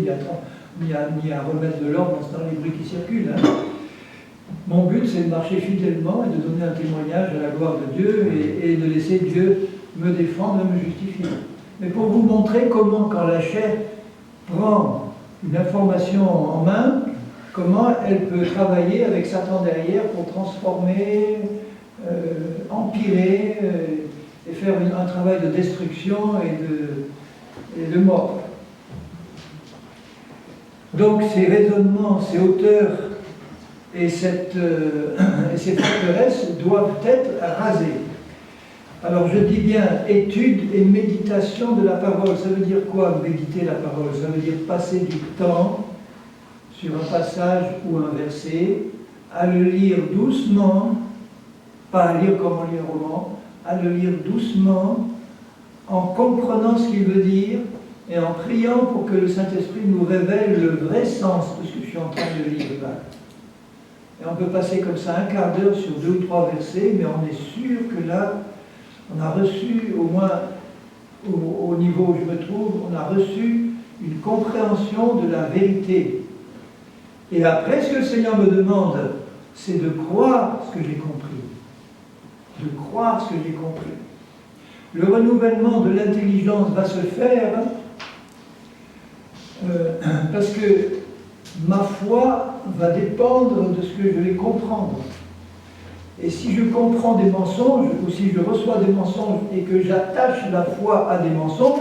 ni à remettre de l'ordre dans les bruits qui circulent. Hein. Mon but, c'est de marcher fidèlement et de donner un témoignage à la gloire de Dieu et de laisser Dieu me défendre et me justifier. Mais pour vous montrer comment, quand la chair prend une information en main, comment elle peut travailler avec Satan derrière pour transformer, empirer et faire un travail de destruction et de mort. Donc ces raisonnements, ces hauteurs et ces forteresses doivent être rasées. Alors je dis bien étude et méditation de la parole. Ça veut dire quoi, méditer la parole? Ça veut dire passer du temps sur un passage ou un verset, à le lire doucement, pas à lire comme on lit un roman, à le lire doucement, en comprenant ce qu'il veut dire et en priant pour que le Saint-Esprit nous révèle le vrai sens de ce que je suis en train de lire là. Et on peut passer comme ça un quart d'heure sur 2 ou 3 versets, mais on est sûr que là, on a reçu, au moins au niveau où je me trouve, on a reçu une compréhension de la vérité. Et après, ce que le Seigneur me demande, c'est de croire ce que j'ai compris. De croire ce que j'ai compris. Le renouvellement de l'intelligence va se faire parce que ma foi va dépendre de ce que je vais comprendre. Et si je comprends des mensonges, ou si je reçois des mensonges et que j'attache la foi à des mensonges,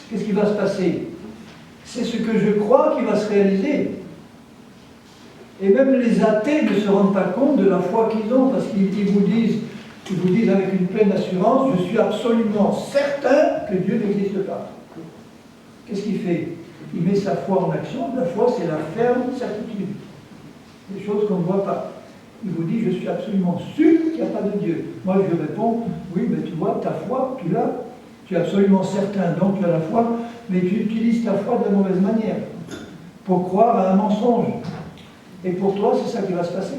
qu'est-ce qui va se passer? C'est ce que je crois qui va se réaliser. Et même les athées ne se rendent pas compte de la foi qu'ils ont, parce qu'ils vous disent avec une pleine assurance, je suis absolument certain que Dieu n'existe pas. Qu'est-ce qu'il fait? Il met sa foi en action. La foi, c'est la ferme certitude. Des choses qu'on ne voit pas. Il vous dit, je suis absolument sûr qu'il n'y a pas de Dieu. Moi, je lui réponds, oui, mais tu vois, ta foi, tu l'as. Tu es absolument certain, donc tu as la foi, mais tu utilises ta foi de la mauvaise manière pour croire à un mensonge. Et pour toi, c'est ça qui va se passer.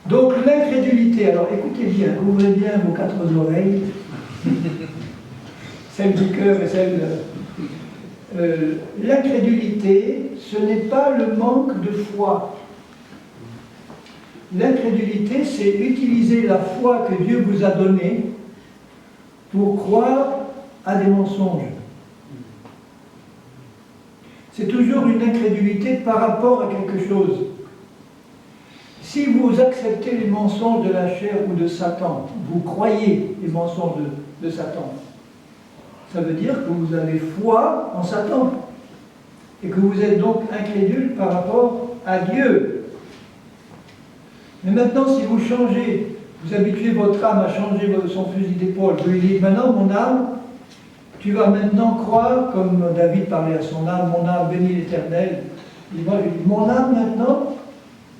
Donc, l'incrédulité, alors écoutez bien, ouvrez bien vos 4 oreilles, celle du cœur et celle... l'incrédulité, ce n'est pas le manque de foi. L'incrédulité, c'est utiliser la foi que Dieu vous a donnée pour croire à des mensonges. C'est toujours une incrédulité par rapport à quelque chose. Si vous acceptez les mensonges de la chair ou de Satan, vous croyez les mensonges de Satan, ça veut dire que vous avez foi en Satan et que vous êtes donc incrédule par rapport à Dieu. Mais maintenant, si vous changez, vous habituez votre âme à changer son fusil d'épaule, vous lui dites maintenant, mon âme, tu vas maintenant croire, comme David parlait à son âme, mon âme bénit l'Éternel. Moi, je dis, mon âme maintenant,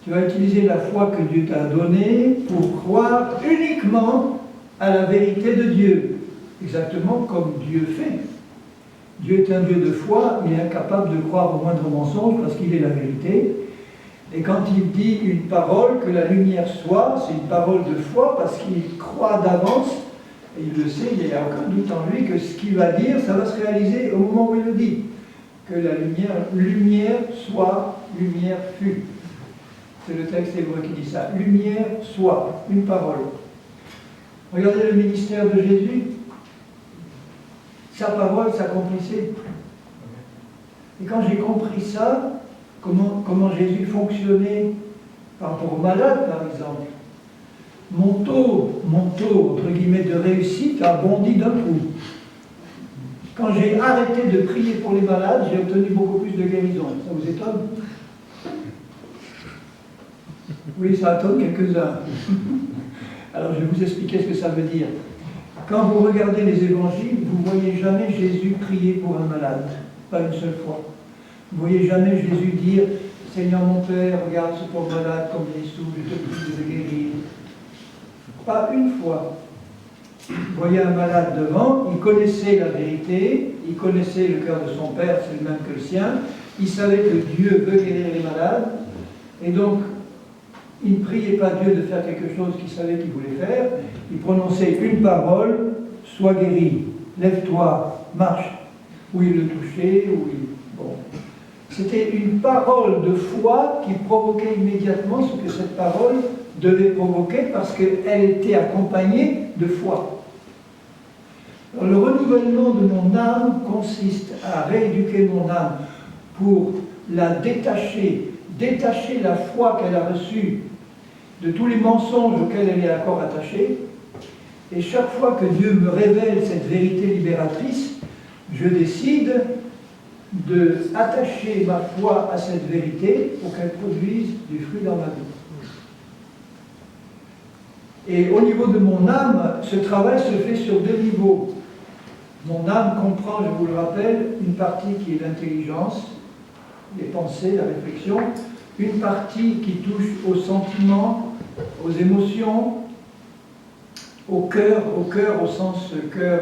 tu vas utiliser la foi que Dieu t'a donnée pour croire uniquement à la vérité de Dieu. Exactement comme Dieu fait. Dieu est un Dieu de foi, il est incapable de croire au moindre mensonge parce qu'il est la vérité. Et quand il dit une parole, que la lumière soit, c'est une parole de foi parce qu'il croit d'avance, et il le sait, il n'y a aucun doute en lui que ce qu'il va dire, ça va se réaliser au moment où il le dit. Que la lumière soit, lumière fut. C'est le texte hébreu qui dit ça. Lumière soit, une parole. Regardez le ministère de Jésus. Sa parole s'accomplissait. Et quand j'ai compris ça, comment Jésus fonctionnait par rapport aux malades, par exemple, mon taux, entre guillemets, de réussite a bondi d'un coup. Quand j'ai arrêté de prier pour les malades, j'ai obtenu beaucoup plus de guérison. Ça vous étonne? Oui, ça étonne quelques-uns. Alors je vais vous expliquer ce que ça veut dire. Quand vous regardez les évangiles, vous ne voyez jamais Jésus prier pour un malade, pas une seule fois. Vous ne voyez jamais Jésus dire « Seigneur mon Père, regarde ce pauvre malade comme il est sous, je te prie de le guérir. » Pas une fois. Vous voyez un malade devant, il connaissait la vérité, il connaissait le cœur de son Père, c'est le même que le sien, il savait que Dieu veut guérir les malades, et donc il ne priait pas Dieu de faire quelque chose qu'il savait qu'il voulait faire, il prononçait une parole, sois guéri, lève-toi, marche. Où il le touchait, où il... Bon. C'était une parole de foi qui provoquait immédiatement ce que cette parole devait provoquer parce qu'elle était accompagnée de foi. Alors, le renouvellement de mon âme consiste à rééduquer mon âme pour la détacher la foi qu'elle a reçue de tous les mensonges auxquels elle est encore attachée. Et chaque fois que Dieu me révèle cette vérité libératrice, je décide d'attacher ma foi à cette vérité pour qu'elle produise du fruit dans ma vie. Et au niveau de mon âme, ce travail se fait sur deux niveaux. Mon âme comprend, je vous le rappelle, une partie qui est l'intelligence, les pensées, la réflexion, une partie qui touche aux sentiments, aux émotions, au cœur au sens cœur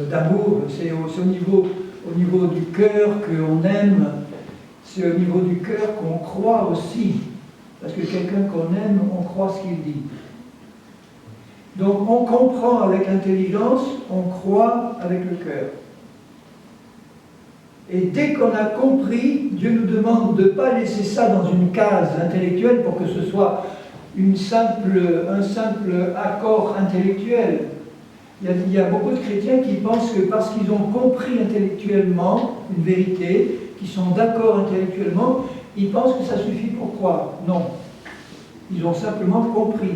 d'amour, c'est au niveau du cœur qu'on aime, c'est au niveau du cœur qu'on croit aussi, parce que quelqu'un qu'on aime, on croit ce qu'il dit. Donc on comprend avec l'intelligence, on croit avec le cœur. Et dès qu'on a compris, Dieu nous demande de ne pas laisser ça dans une case intellectuelle pour que ce soit un simple accord intellectuel. Il y a beaucoup de chrétiens qui pensent que parce qu'ils ont compris intellectuellement une vérité, qu'ils sont d'accord intellectuellement, ils pensent que ça suffit pour croire. Non. Ils ont simplement compris.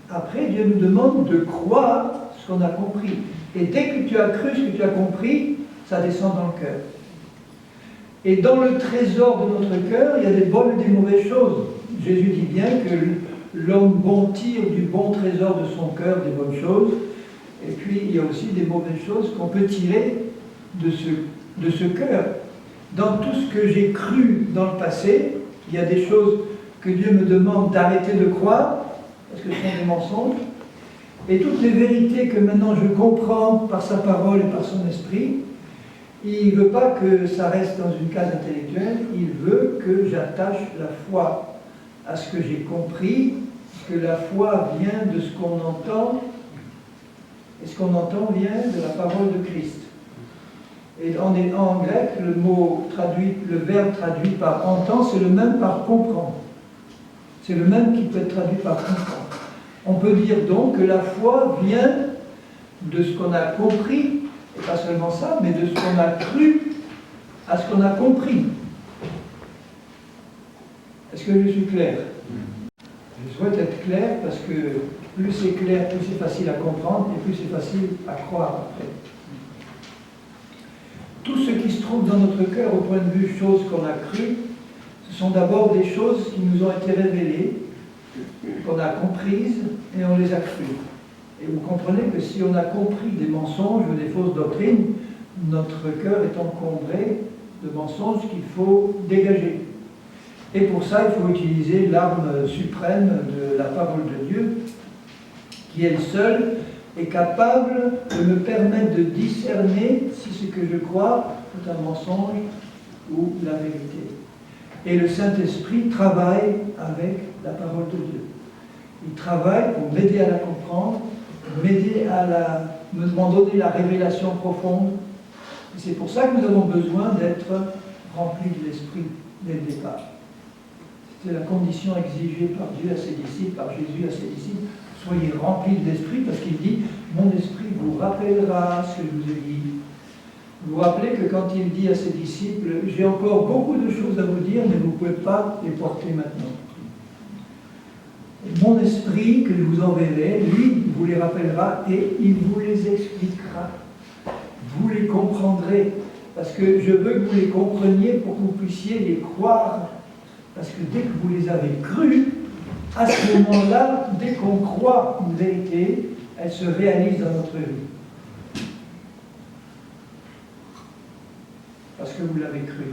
Après, Dieu nous demande de croire ce qu'on a compris. Et dès que tu as cru ce que tu as compris, ça descend dans le cœur. Et dans le trésor de notre cœur, il y a des bonnes et des mauvaises choses. Jésus dit bien que l'homme bon tire du bon trésor de son cœur des bonnes choses. Et puis, il y a aussi des mauvaises choses qu'on peut tirer de ce cœur. Dans tout ce que j'ai cru dans le passé, il y a des choses que Dieu me demande d'arrêter de croire, parce que ce sont des mensonges. Et toutes les vérités que maintenant je comprends par sa parole et par son esprit, il ne veut pas que ça reste dans une case intellectuelle, il veut que j'attache la foi à ce que j'ai compris, que la foi vient de ce qu'on entend, et ce qu'on entend vient de la parole de Christ. Et en grec, le verbe traduit par entend, c'est le même par comprend. C'est le même qui peut être traduit par comprend. On peut dire donc que la foi vient de ce qu'on a compris, et pas seulement ça, mais de ce qu'on a cru à ce qu'on a compris. Est-ce que je suis clair? Je souhaite être clair parce que plus c'est clair, plus c'est facile à comprendre et plus c'est facile à croire après. Tout ce qui se trouve dans notre cœur au point de vue choses qu'on a crues, ce sont d'abord des choses qui nous ont été révélées, qu'on a comprises et on les a crues. Et vous comprenez que si on a compris des mensonges ou des fausses doctrines, notre cœur est encombré de mensonges qu'il faut dégager. Et pour ça, il faut utiliser l'arme suprême de la parole de Dieu, qui elle seule est capable de me permettre de discerner si ce que je crois est un mensonge ou la vérité. Et le Saint-Esprit travaille avec la parole de Dieu. Il travaille pour m'aider à la comprendre, m'aider à m'en donner la révélation profonde. Et c'est pour ça que nous avons besoin d'être remplis de l'Esprit dès le départ. C'est la condition exigée par Dieu à ses disciples, par Jésus à ses disciples. Soyez remplis de l'Esprit, parce qu'il dit « Mon Esprit vous rappellera ce que je vous ai dit ». Vous vous rappelez que quand il dit à ses disciples « J'ai encore beaucoup de choses à vous dire, mais vous ne pouvez pas les porter maintenant. » Mon Esprit que je vous enverrai, lui, vous les rappellera et il vous les expliquera. Vous les comprendrez, parce que je veux que vous les compreniez pour que vous puissiez les croire. Parce que dès que vous les avez crus, à ce moment-là, dès qu'on croit une vérité, elle se réalise dans notre vie. Parce que vous l'avez cru.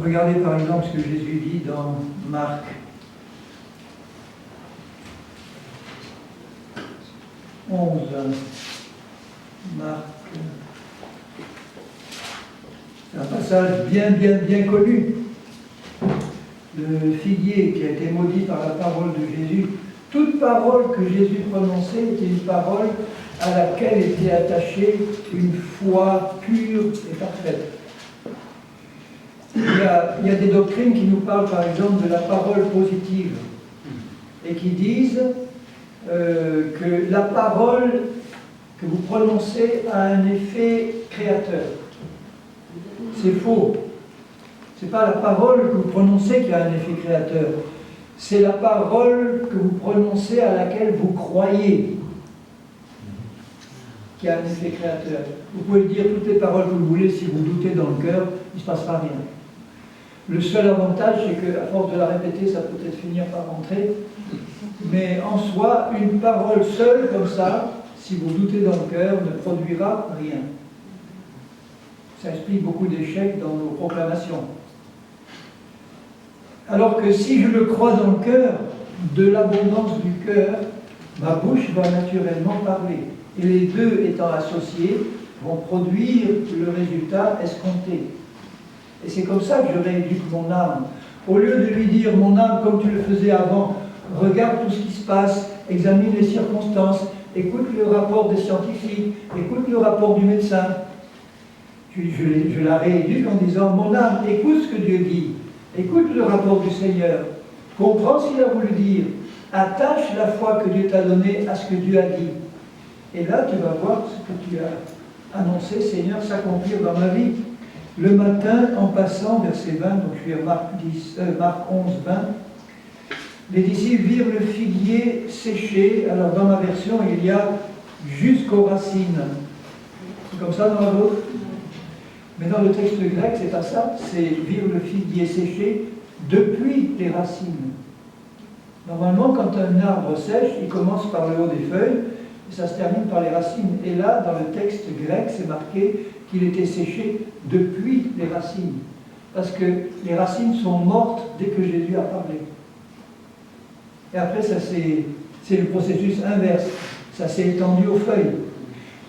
Regardez par exemple ce que Jésus dit dans Marc. Marc. C'est un passage bien connu. Le figuier qui a été maudit par la parole de Jésus. Toute parole que Jésus prononçait était une parole à laquelle était attachée une foi pure et parfaite. Il y a des doctrines qui nous parlent par exemple de la parole positive et qui disent que la parole que vous prononcez a un effet créateur. C'est faux. Ce n'est pas la parole que vous prononcez qui a un effet créateur. C'est la parole que vous prononcez à laquelle vous croyez qui a un effet créateur. Vous pouvez dire toutes les paroles que vous voulez, si vous doutez dans le cœur, il ne se passera rien. Le seul avantage, c'est qu'à force de la répéter, ça peut peut-être finir par rentrer. Mais en soi, une parole seule comme ça, si vous doutez dans le cœur, ne produira rien. Ça explique beaucoup d'échecs dans nos proclamations. Alors que si je le crois dans le cœur, de l'abondance du cœur, ma bouche va naturellement parler. Et les deux étant associés, vont produire le résultat escompté. Et c'est comme ça que je rééduque mon âme. Au lieu de lui dire, mon âme, comme tu le faisais avant, regarde tout ce qui se passe, examine les circonstances, écoute le rapport des scientifiques, écoute le rapport du médecin. Je la rééduque en disant, mon âme, écoute ce que Dieu dit, écoute le rapport du Seigneur, comprends ce qu'il a voulu dire, attache la foi que Dieu t'a donnée à ce que Dieu a dit. Et là, tu vas voir ce que tu as annoncé, Seigneur, s'accomplir dans ma vie. Le matin, en passant, verset 20, donc je suis à Marc 11, 20, les disciples virent le figuier séché. Alors dans ma version, il y a jusqu'aux racines. C'est comme ça dans la vôtre? Mais dans le texte grec, c'est pas ça. C'est virent le figuier séché depuis les racines. Normalement, quand un arbre sèche, il commence par le haut des feuilles et ça se termine par les racines. Et là, dans le texte grec, c'est marqué qu'il était séché depuis les racines. Parce que les racines sont mortes dès que Jésus a parlé. Et après, ça c'est le processus inverse. Ça s'est étendu aux feuilles.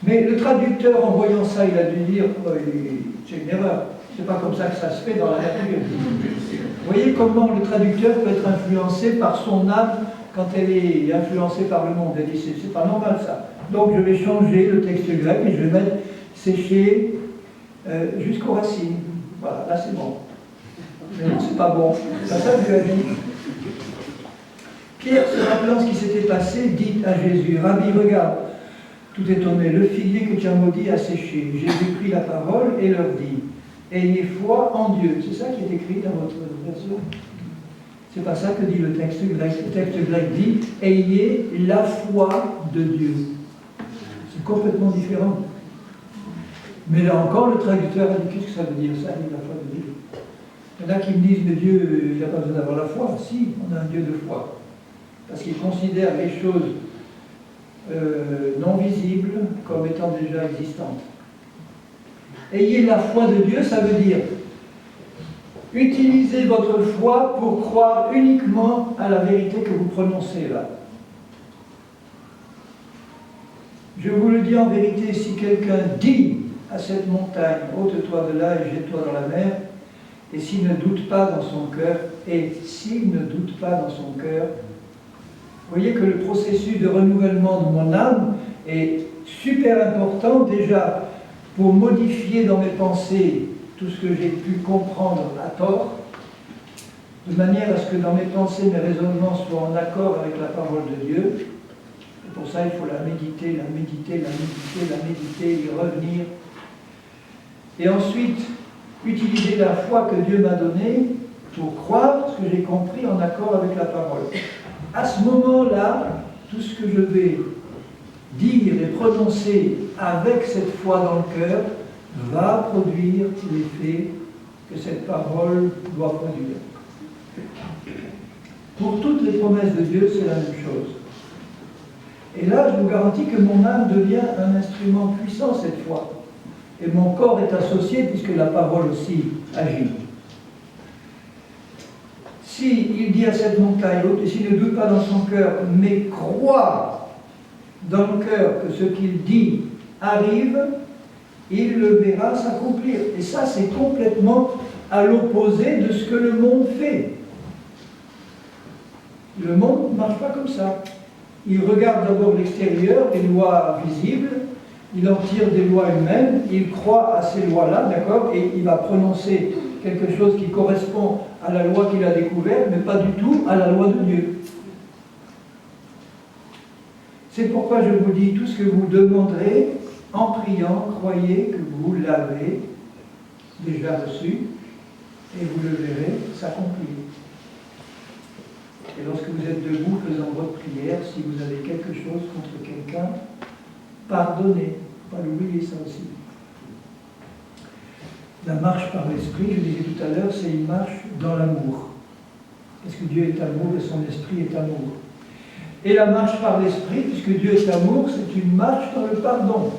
Mais le traducteur, en voyant ça, il a dû dire oh, c'est une erreur. C'est pas comme ça que ça se fait dans la nature. Vous voyez comment le traducteur peut être influencé par son âme quand elle est influencée par le monde. Elle dit c'est pas normal ça. Donc je vais changer le texte grec et je vais mettre séché jusqu'aux racines. Voilà, là c'est bon. Mais non, c'est pas bon. C'est pas ça que Dieu a dit. Pierre, se rappelant ce qui s'était passé, dit à Jésus, Rabbi, regarde, tout étonné, le figuier que tu as maudit a séché. Jésus prit la parole et leur dit, ayez foi en Dieu. C'est ça qui est écrit dans votre version. C'est pas ça que dit le texte grec. Le texte grec dit, ayez la foi de Dieu. C'est complètement différent. Mais là encore, le traducteur a dit, qu'est-ce que ça veut dire ça, la foi de Dieu? Il y en a qui me disent, mais Dieu, il n'a pas besoin d'avoir la foi. Si, on a un Dieu de foi. Parce qu'il considère les choses non visibles comme étant déjà existantes. Ayez la foi de Dieu, ça veut dire utilisez votre foi pour croire uniquement à la vérité que vous prononcez là. Je vous le dis en vérité, si quelqu'un dit à cette montagne, ôte-toi de là et jette-toi dans la mer, et s'il ne doute pas dans son cœur, vous voyez que le processus de renouvellement de mon âme est super important déjà pour modifier dans mes pensées tout ce que j'ai pu comprendre à tort, de manière à ce que dans mes pensées, mes raisonnements soient en accord avec la parole de Dieu. Et pour ça, il faut la méditer, y revenir. Et ensuite, utiliser la foi que Dieu m'a donnée pour croire ce que j'ai compris en accord avec la parole. À ce moment-là, tout ce que je vais dire et prononcer avec cette foi dans le cœur va produire l'effet que cette parole doit produire. Pour toutes les promesses de Dieu, c'est la même chose. Et là, je vous garantis que mon âme devient un instrument puissant cette fois. Et mon corps est associé puisque la parole aussi agit. Si il dit à cette montagne haute, et s'il ne doute pas dans son cœur, mais croit dans le cœur que ce qu'il dit arrive, il le verra s'accomplir. Et ça, c'est complètement à l'opposé de ce que le monde fait. Le monde ne marche pas comme ça. Il regarde d'abord l'extérieur, les lois visibles, il en tire des lois humaines, il croit à ces lois-là, d'accord, et il va prononcer quelque chose qui correspond à la loi qu'il a découverte, mais pas du tout à la loi de Dieu. C'est pourquoi je vous dis, tout ce que vous demanderez en priant, croyez que vous l'avez déjà reçu, et vous le verrez s'accomplir. Et lorsque vous êtes debout faisant votre prière, si vous avez quelque chose contre quelqu'un, pardonnez. Il ne faut pas l'oublier, ça aussi. La marche par l'esprit, je disais tout à l'heure, c'est une marche dans l'amour. Parce que Dieu est amour et son esprit est amour. Et la marche par l'esprit, puisque Dieu est amour, c'est une marche dans le pardon.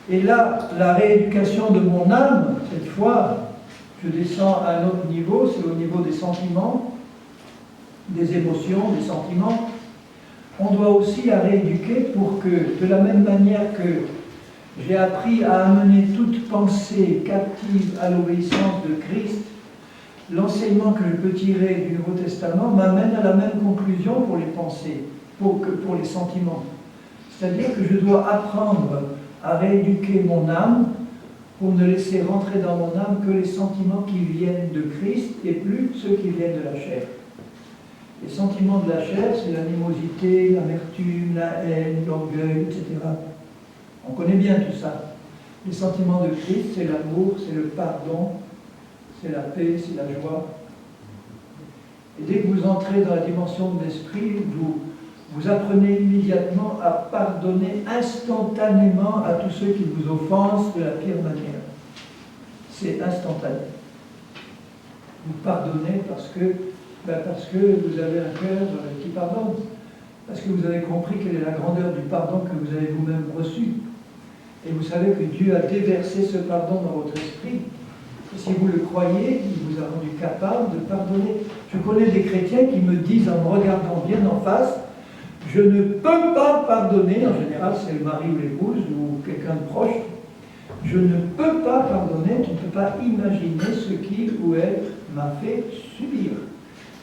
Et là, la rééducation de mon âme, cette fois, je descends à un autre niveau, c'est au niveau des sentiments, des émotions, des sentiments. On doit aussi la rééduquer pour que, de la même manière que j'ai appris à amener toute pensée captive à l'obéissance de Christ, l'enseignement que je peux tirer du Nouveau Testament m'amène à la même conclusion pour les pensées, que pour les sentiments. C'est-à-dire que je dois apprendre à rééduquer mon âme pour ne laisser rentrer dans mon âme que les sentiments qui viennent de Christ et plus ceux qui viennent de la chair. Les sentiments de la chair, c'est l'animosité, l'amertume, la haine, l'orgueil, etc. On connaît bien tout ça. Les sentiments de Christ, c'est l'amour, c'est le pardon, c'est la paix, c'est la joie. Et dès que vous entrez dans la dimension de l'esprit, vous apprenez immédiatement à pardonner instantanément à tous ceux qui vous offensent de la pire manière. C'est instantané. Vous pardonnez parce que vous avez un cœur qui pardonne, parce que vous avez compris quelle est la grandeur du pardon que vous avez vous-même reçu. Et vous savez que Dieu a déversé ce pardon dans votre esprit. Et si vous le croyez, il vous a rendu capable de pardonner. Je connais des chrétiens qui me disent, en me regardant bien en face, je ne peux pas pardonner, en général c'est le mari ou l'épouse ou quelqu'un de proche, je ne peux pas pardonner, tu ne peux pas imaginer ce qu'il ou elle m'a fait subir.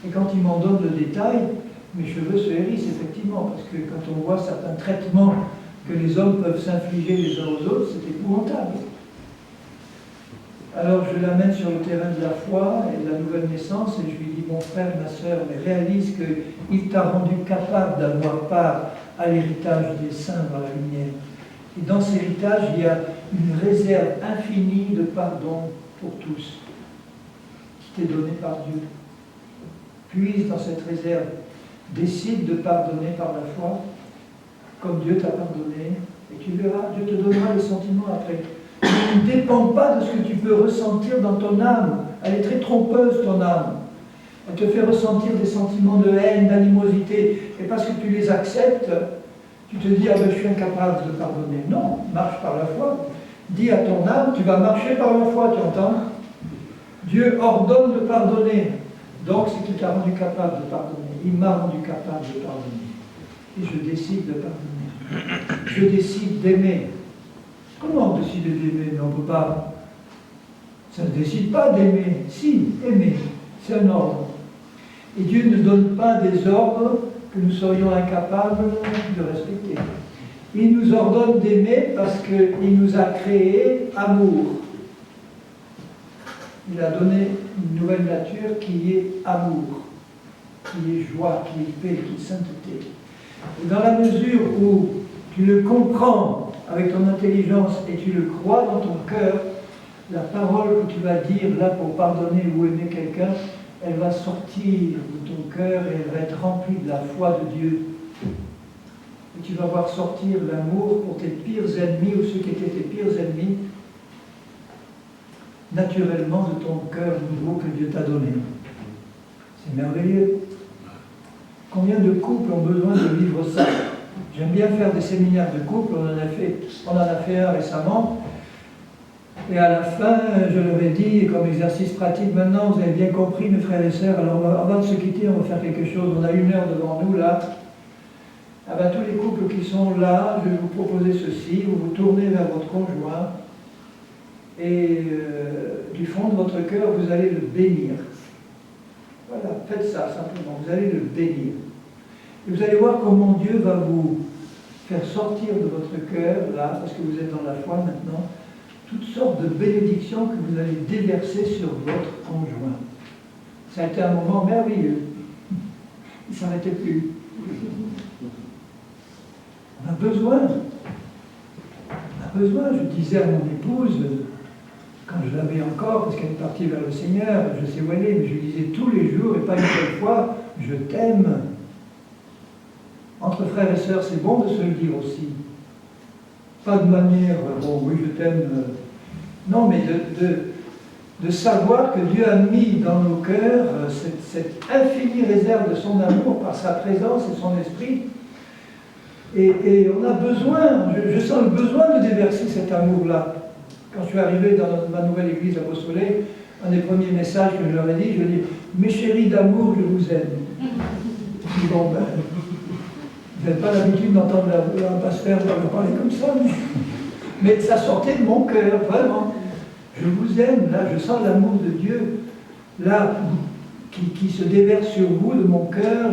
Et quand il m'en donne le détail, mes cheveux se hérissent effectivement, parce que quand on voit certains traitements que les hommes peuvent s'infliger les uns aux autres, c'est épouvantable. Alors je l'amène sur le terrain de la foi et de la nouvelle naissance, et je lui dis, mon frère, ma sœur, mais réalise qu'il t'a rendu capable d'avoir part à l'héritage des saints dans la lumière. Et dans cet héritage, il y a une réserve infinie de pardon pour tous, qui t'est donnée par Dieu. Puise dans cette réserve, décide de pardonner par la foi, comme Dieu t'a pardonné, et tu verras, Dieu te donnera les sentiments après. Il ne dépend pas de ce que tu peux ressentir dans ton âme. Elle est très trompeuse, ton âme. Elle te fait ressentir des sentiments de haine, d'animosité, et parce que tu les acceptes, tu te dis, ah ben je suis incapable de pardonner. Non, marche par la foi. Dis à ton âme, tu vas marcher par la foi, tu entends? Dieu ordonne de pardonner. Donc c'est qu'il t'a rendu capable de pardonner. Il m'a rendu capable de pardonner. Et je décide de pardonner. Je décide d'aimer. Comment on décide d'aimer? Mais on ne peut pas. Ça ne décide pas d'aimer. Si, aimer. C'est un ordre. Et Dieu ne donne pas des ordres que nous serions incapables de respecter. Il nous ordonne d'aimer parce qu'il nous a créé amour. Il a donné une nouvelle nature qui est amour, qui est joie, qui est paix, qui est sainteté. Et dans la mesure où tu le comprends avec ton intelligence et tu le crois dans ton cœur, la parole que tu vas dire là pour pardonner ou aimer quelqu'un, elle va sortir de ton cœur et elle va être remplie de la foi de Dieu. Et tu vas voir sortir l'amour pour tes pires ennemis ou ceux qui étaient tes pires ennemis, naturellement de ton cœur nouveau que Dieu t'a donné. C'est merveilleux. Combien de couples ont besoin de vivre ça? J'aime bien faire des séminaires de couple, on en a fait un récemment. Et à la fin, je leur ai dit, comme exercice pratique, maintenant vous avez bien compris mes frères et sœurs, alors avant de se quitter, on va faire quelque chose, on a 1 heure devant nous là. Ah ben, tous les couples qui sont là, je vais vous proposer ceci, vous vous tournez vers votre conjoint et du fond de votre cœur, vous allez le bénir. Voilà, faites ça simplement, vous allez le bénir. Et vous allez voir comment Dieu va vous faire sortir de votre cœur, là, parce que vous êtes dans la foi maintenant, toutes sortes de bénédictions que vous allez déverser sur votre conjoint. Ça a été un moment merveilleux. Il ne s'arrêtait plus. On a besoin. Je disais à mon épouse, quand je l'avais encore, parce qu'elle est partie vers le Seigneur, je sais où elle est, mais je lui disais tous les jours, et pas une seule fois, je t'aime. Entre frères et sœurs, c'est bon de se le dire aussi. Pas de manière, bon oui, je t'aime. Non, mais de savoir que Dieu a mis dans nos cœurs cette infinie réserve de son amour par sa présence et son esprit. Et on a besoin, je sens le besoin de déverser cet amour-là. Quand je suis arrivé dans ma nouvelle église à Beausoleil, un des premiers messages que je leur ai dit, je dis « Mes chéris d'amour, je vous aime ». Je dis « Bon, ben, vous n'avez pas l'habitude d'entendre un pasteur parler comme ça, mais ça sortait de mon cœur, vraiment. Je vous aime, là, je sens l'amour de Dieu, là, qui se déverse sur vous, de mon cœur.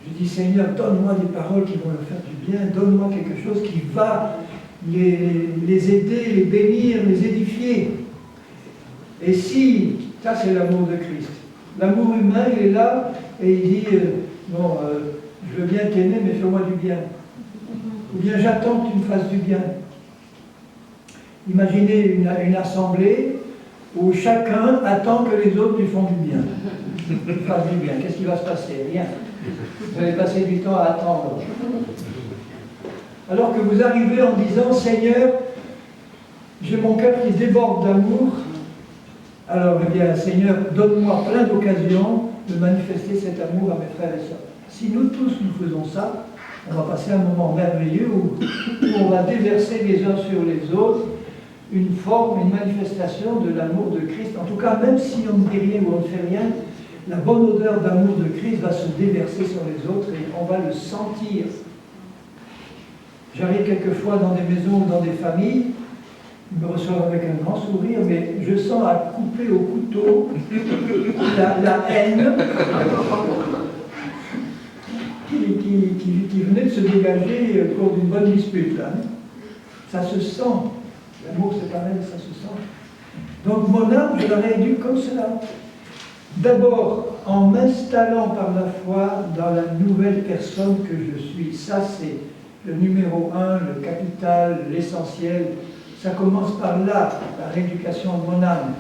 Je dis, Seigneur, donne-moi des paroles qui vont leur faire du bien, donne-moi quelque chose qui va les aider, les bénir, les édifier. Et si, ça c'est l'amour de Christ. L'amour humain, il est là, et il dit, non, je veux bien t'aimer, mais fais-moi du bien. Ou bien j'attends que tu me fasses du bien. Imaginez une assemblée où chacun attend que les autres lui font du bien. Lui fassent du bien. Qu'est-ce qui va se passer? Rien. Vous allez passer du temps à attendre. Alors que vous arrivez en disant, Seigneur, j'ai mon cœur qui déborde d'amour, alors eh bien, Seigneur, donne-moi plein d'occasions de manifester cet amour à mes frères et sœurs. Si nous tous nous faisons ça, on va passer un moment merveilleux où on va déverser les uns sur les autres une forme, une manifestation de l'amour de Christ. En tout cas, même si on ne dit rien ou on ne fait rien, la bonne odeur d'amour de Christ va se déverser sur les autres et on va le sentir. J'arrive quelquefois dans des maisons ou dans des familles, ils me reçoivent avec un grand sourire, mais je sens à couper au couteau la haine qui venait de se dégager au cours d'une bonne dispute. Là. Ça se sent. L'amour, c'est pareil, ça se sent. Donc mon âme, je la rééduque comme cela. D'abord, en m'installant par la foi dans la nouvelle personne que je suis. Ça, c'est le numéro 1, le capital, l'essentiel. Ça commence par là, la rééducation de mon âme,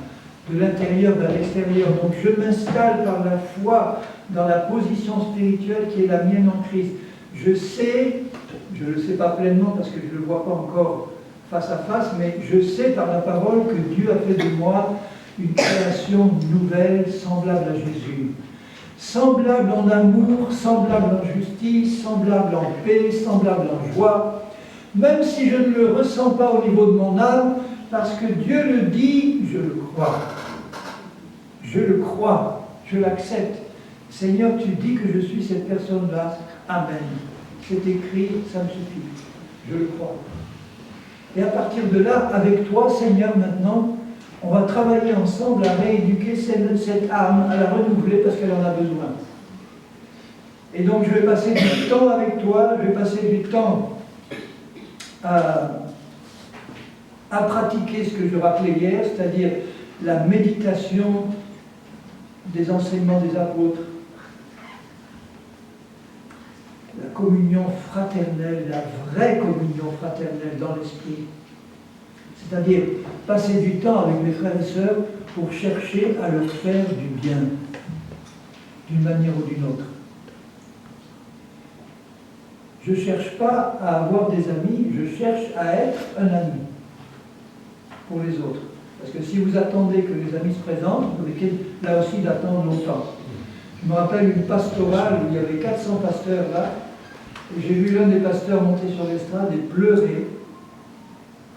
de l'intérieur vers l'extérieur. Donc je m'installe par la foi dans la position spirituelle qui est la mienne en Christ. Je sais, je ne le sais pas pleinement parce que je ne le vois pas encore face à face, mais je sais par la parole que Dieu a fait de moi une création nouvelle, semblable à Jésus. Semblable en amour, semblable en justice, semblable en paix, semblable en joie. Même si je ne le ressens pas au niveau de mon âme, parce que Dieu le dit, je le crois. Je le crois, je l'accepte. Seigneur, tu dis que je suis cette personne-là. Amen. C'est écrit, ça me suffit. Je le crois. Et à partir de là, avec toi, Seigneur, maintenant, on va travailler ensemble à rééduquer cette âme, à la renouveler parce qu'elle en a besoin. Et donc je vais passer du temps avec toi, je vais passer du temps à pratiquer ce que je rappelais hier, c'est-à-dire la méditation des enseignements des apôtres, la communion fraternelle, la vraie communion fraternelle dans l'esprit. C'est-à-dire passer du temps avec mes frères et sœurs pour chercher à leur faire du bien, d'une manière ou d'une autre. Je ne cherche pas à avoir des amis, je cherche à être un ami pour les autres. Parce que si vous attendez que les amis se présentent, vous risquez là aussi d'attendre longtemps. Je me rappelle une pastorale où il y avait 400 pasteurs là, et j'ai vu l'un des pasteurs monter sur l'estrade et pleurer.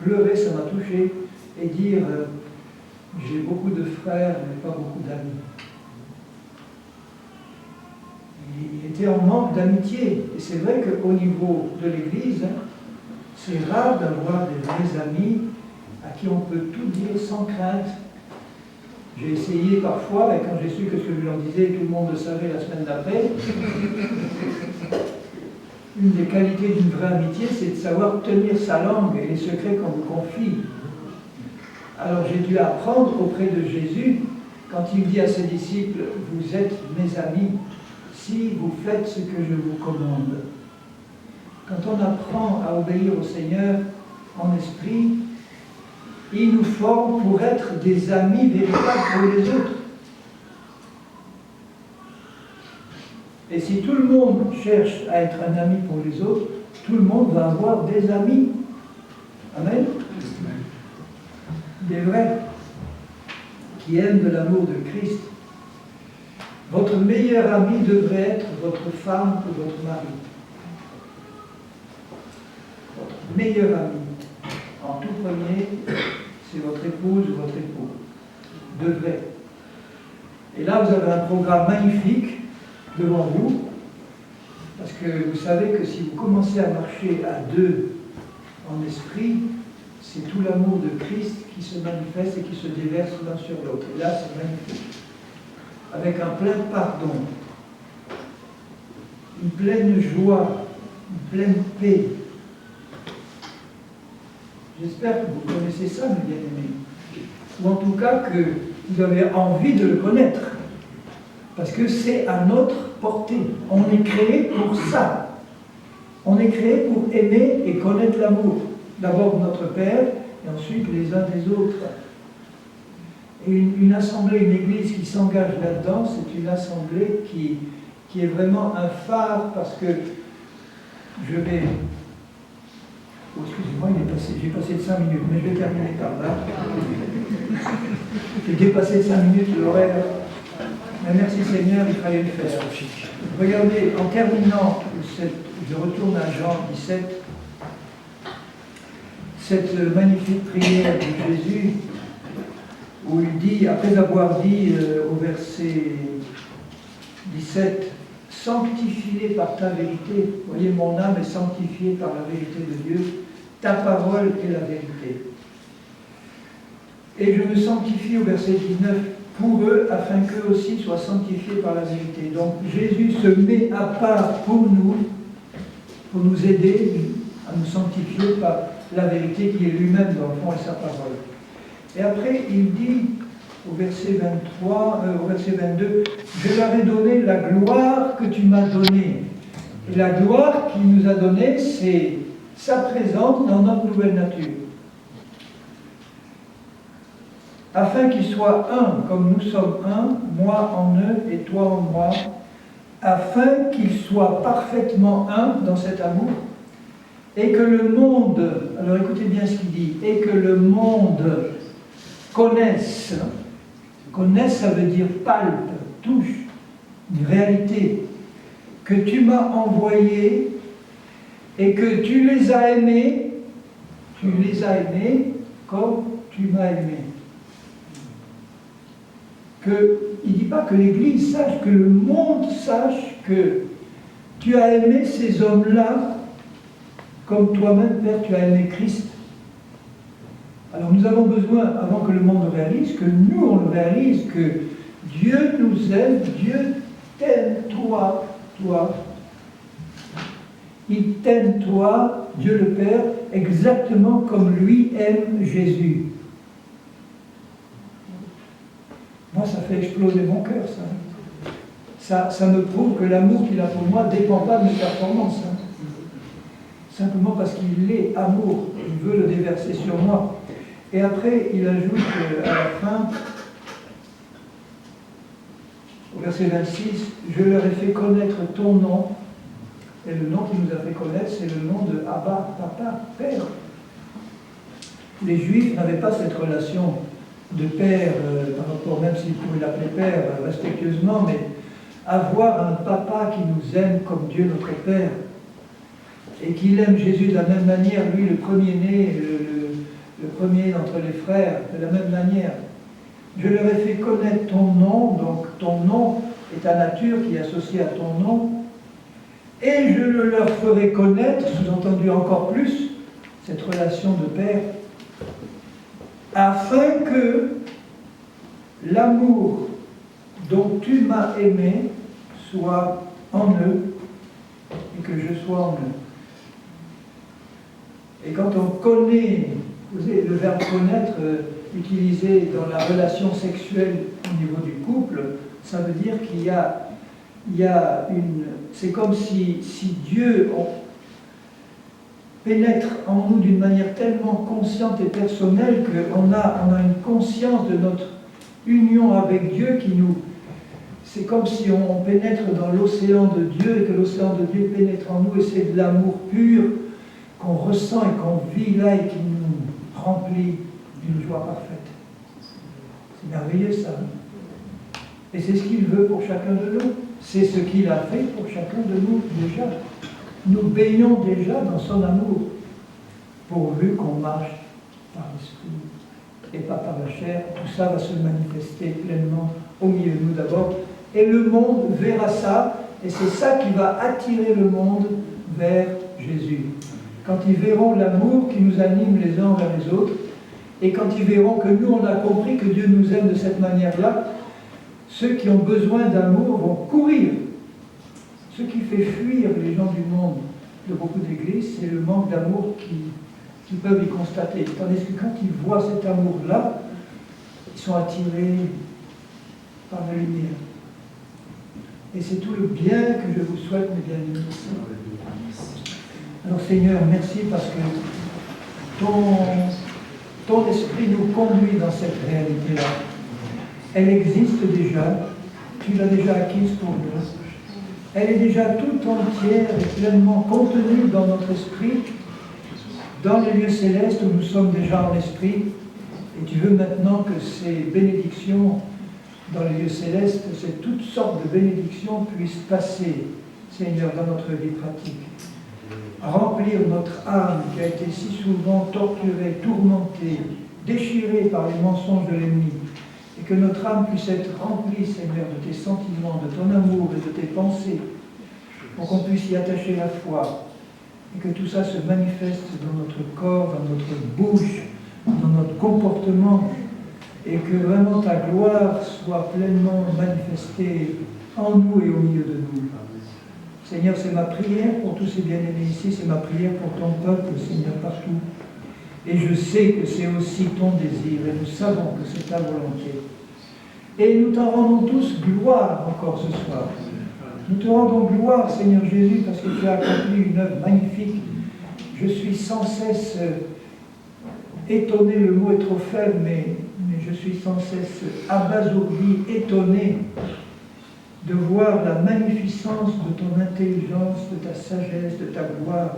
Pleurer, ça m'a touché, et dire j'ai beaucoup de frères, mais pas beaucoup d'amis. Il était en manque d'amitié. Et c'est vrai qu'au niveau de l'Église, c'est rare d'avoir des vrais amis à qui on peut tout dire sans crainte. J'ai essayé parfois, et quand j'ai su que ce que je leur disais, tout le monde le savait la semaine d'après. Une des qualités d'une vraie amitié, c'est de savoir tenir sa langue et les secrets qu'on vous confie. Alors j'ai dû apprendre auprès de Jésus, quand il dit à ses disciples, vous êtes mes amis, si vous faites ce que je vous commande. Quand on apprend à obéir au Seigneur en esprit, il nous forme pour être des amis véritables pour les autres. Et si tout le monde cherche à être un ami pour les autres, tout le monde va avoir des amis. Amen. Des vrais, qui aiment de l'amour de Christ. Votre meilleur ami devrait être votre femme ou votre mari. Votre meilleur ami, en tout premier, c'est votre épouse ou votre époux. Devrait. Et là, vous avez un programme magnifique devant vous, parce que vous savez que si vous commencez à marcher à deux en esprit, c'est tout l'amour de Christ qui se manifeste et qui se déverse l'un sur l'autre. Et là, c'est magnifique. Avec un plein pardon, une pleine joie, une pleine paix. J'espère que vous connaissez ça, mes bien-aimés. Ou en tout cas que vous avez envie de le connaître. Parce que c'est à notre portée. On est créé pour ça. On est créé pour aimer et connaître l'amour. D'abord notre Père, et ensuite les uns des autres. Et une assemblée, une église qui s'engage là-dedans, c'est une assemblée qui est vraiment un phare, parce que je vais... Oh, excusez-moi, j'ai passé de 5 minutes, mais je vais terminer par là. J'ai dépassé de 5 minutes l'horaire. Mais merci Seigneur, il fallait le faire. Regardez, en terminant, je retourne à Jean 17, cette magnifique prière de Jésus, où il dit, après avoir dit au verset 17, « Sanctifie-les par ta vérité ». Vous voyez, mon âme est sanctifiée par la vérité de Dieu. Ta parole est la vérité. Et je me sanctifie au verset 19 pour eux, afin qu'eux aussi soient sanctifiés par la vérité. Donc Jésus se met à part pour nous aider à nous sanctifier par la vérité qui est lui-même dans le fond et sa parole. Et après, il dit au verset 23, au verset 22, « Je leur ai donné la gloire que tu m'as donnée. » Et la gloire qu'il nous a donnée, c'est sa présence dans notre nouvelle nature. Afin qu'ils soient un, comme nous sommes un, moi en eux et toi en moi, afin qu'ils soient parfaitement un dans cet amour, et que le monde, alors écoutez bien ce qu'il dit, et que le monde connaisse, ça veut dire palpe, touche, une réalité, que tu m'as envoyé et que tu les as aimés comme tu m'as aimé. Il ne dit pas que l'Église sache, que le monde sache que tu as aimé ces hommes-là comme toi-même, Père, tu as aimé Christ. Alors nous avons besoin, avant que le monde le réalise, que nous on le réalise, que Dieu nous aime, Dieu t'aime, toi. Il t'aime, toi, Dieu le Père, exactement comme lui aime Jésus. Moi, ça fait exploser mon cœur, ça. Ça me prouve que l'amour qu'il a pour moi ne dépend pas de mes performances. Simplement parce qu'il est amour. Il veut le déverser sur moi. Et après, il ajoute à la fin, au verset 26, « Je leur ai fait connaître ton nom. » Et le nom qu'il nous a fait connaître, c'est le nom de Abba, Papa, Père. Les Juifs n'avaient pas cette relation de père, par rapport, même s'ils pouvaient l'appeler père respectueusement, mais avoir un papa qui nous aime comme Dieu notre Père, et qu'il aime Jésus de la même manière, lui le premier-né, le premier d'entre les frères, de la même manière. Je leur ai fait connaître ton nom, donc ton nom est ta nature qui est associée à ton nom, et je le leur ferai connaître, sous-entendu encore plus, cette relation de père, afin que l'amour dont tu m'as aimé soit en eux et que je sois en eux. Et quand on connaît, vous savez, le verbe connaître utilisé dans la relation sexuelle au niveau du couple, ça veut dire qu'il y a une... C'est comme si Dieu pénètre en nous d'une manière tellement consciente et personnelle qu'on a une conscience de notre union avec Dieu qui nous... C'est comme si on pénètre dans l'océan de Dieu et que l'océan de Dieu pénètre en nous et c'est de l'amour pur qu'on ressent et qu'on vit là et qui nous remplit d'une joie parfaite. C'est merveilleux ça. Et c'est ce qu'il veut pour chacun de nous. C'est ce qu'il a fait pour chacun de nous déjà. Nous baignons déjà dans son amour, pourvu qu'on marche par l'esprit et pas par la chair. Tout ça va se manifester pleinement au milieu de nous d'abord. Et le monde verra ça, et c'est ça qui va attirer le monde vers Jésus. Quand ils verront l'amour qui nous anime les uns vers les autres, et quand ils verront que nous, on a compris que Dieu nous aime de cette manière-là, ceux qui ont besoin d'amour vont courir. Ce qui fait fuir les gens du monde de beaucoup d'églises, c'est le manque d'amour qu'ils peuvent y constater. Tandis que quand ils voient cet amour-là, ils sont attirés par la lumière. Et c'est tout le bien que je vous souhaite, mes bien-aimés. Alors Seigneur, merci parce que ton esprit nous conduit dans cette réalité-là. Elle existe déjà, tu l'as déjà acquise pour nous. Elle est déjà toute entière et pleinement contenue dans notre esprit, dans les lieux célestes où nous sommes déjà en esprit. Et tu veux maintenant que ces bénédictions dans les lieux célestes, toutes sortes de bénédictions puissent passer, Seigneur, dans notre vie pratique. Remplir notre âme qui a été si souvent torturée, tourmentée, déchirée par les mensonges de l'ennemi. Et que notre âme puisse être remplie, Seigneur, de tes sentiments, de ton amour et de tes pensées, pour qu'on puisse y attacher la foi. Et que tout ça se manifeste dans notre corps, dans notre bouche, dans notre comportement, et que vraiment ta gloire soit pleinement manifestée en nous et au milieu de nous. Seigneur, c'est ma prière pour tous ces bien-aimés ici, c'est ma prière pour ton peuple, Seigneur, partout. Et je sais que c'est aussi ton désir, et nous savons que c'est ta volonté. Et nous t'en rendons tous gloire encore ce soir. Nous te rendons gloire, Seigneur Jésus, parce que tu as accompli une œuvre magnifique. Je suis sans cesse étonné, le mot est trop faible, mais je suis sans cesse abasourdi, étonné de voir la magnificence de ton intelligence, de ta sagesse, de ta gloire,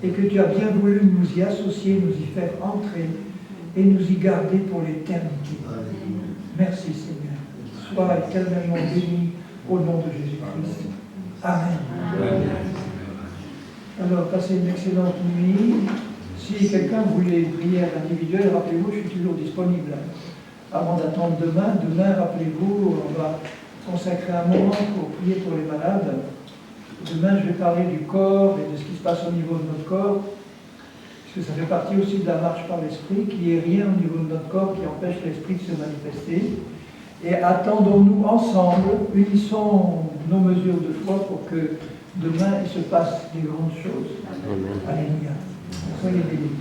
et que tu as bien voulu nous y associer, nous y faire entrer, et nous y garder pour l'éternité. Merci Seigneur. Sois éternellement béni au nom de Jésus-Christ. Amen. Alors, passez une excellente nuit. Si quelqu'un voulait une prière individuelle, rappelez-vous, je suis toujours disponible. Avant d'attendre demain, rappelez-vous, on va consacrer un moment pour prier pour les malades. Demain, je vais parler du corps et de ce qui se passe au niveau de notre corps, puisque ça fait partie aussi de la marche par l'esprit, qu'il n'y ait rien au niveau de notre corps qui empêche l'esprit de se manifester. Et attendons-nous ensemble, unissons nos mesures de foi pour que demain il se passe des grandes choses. Amen. Alléluia. Soyez bénis.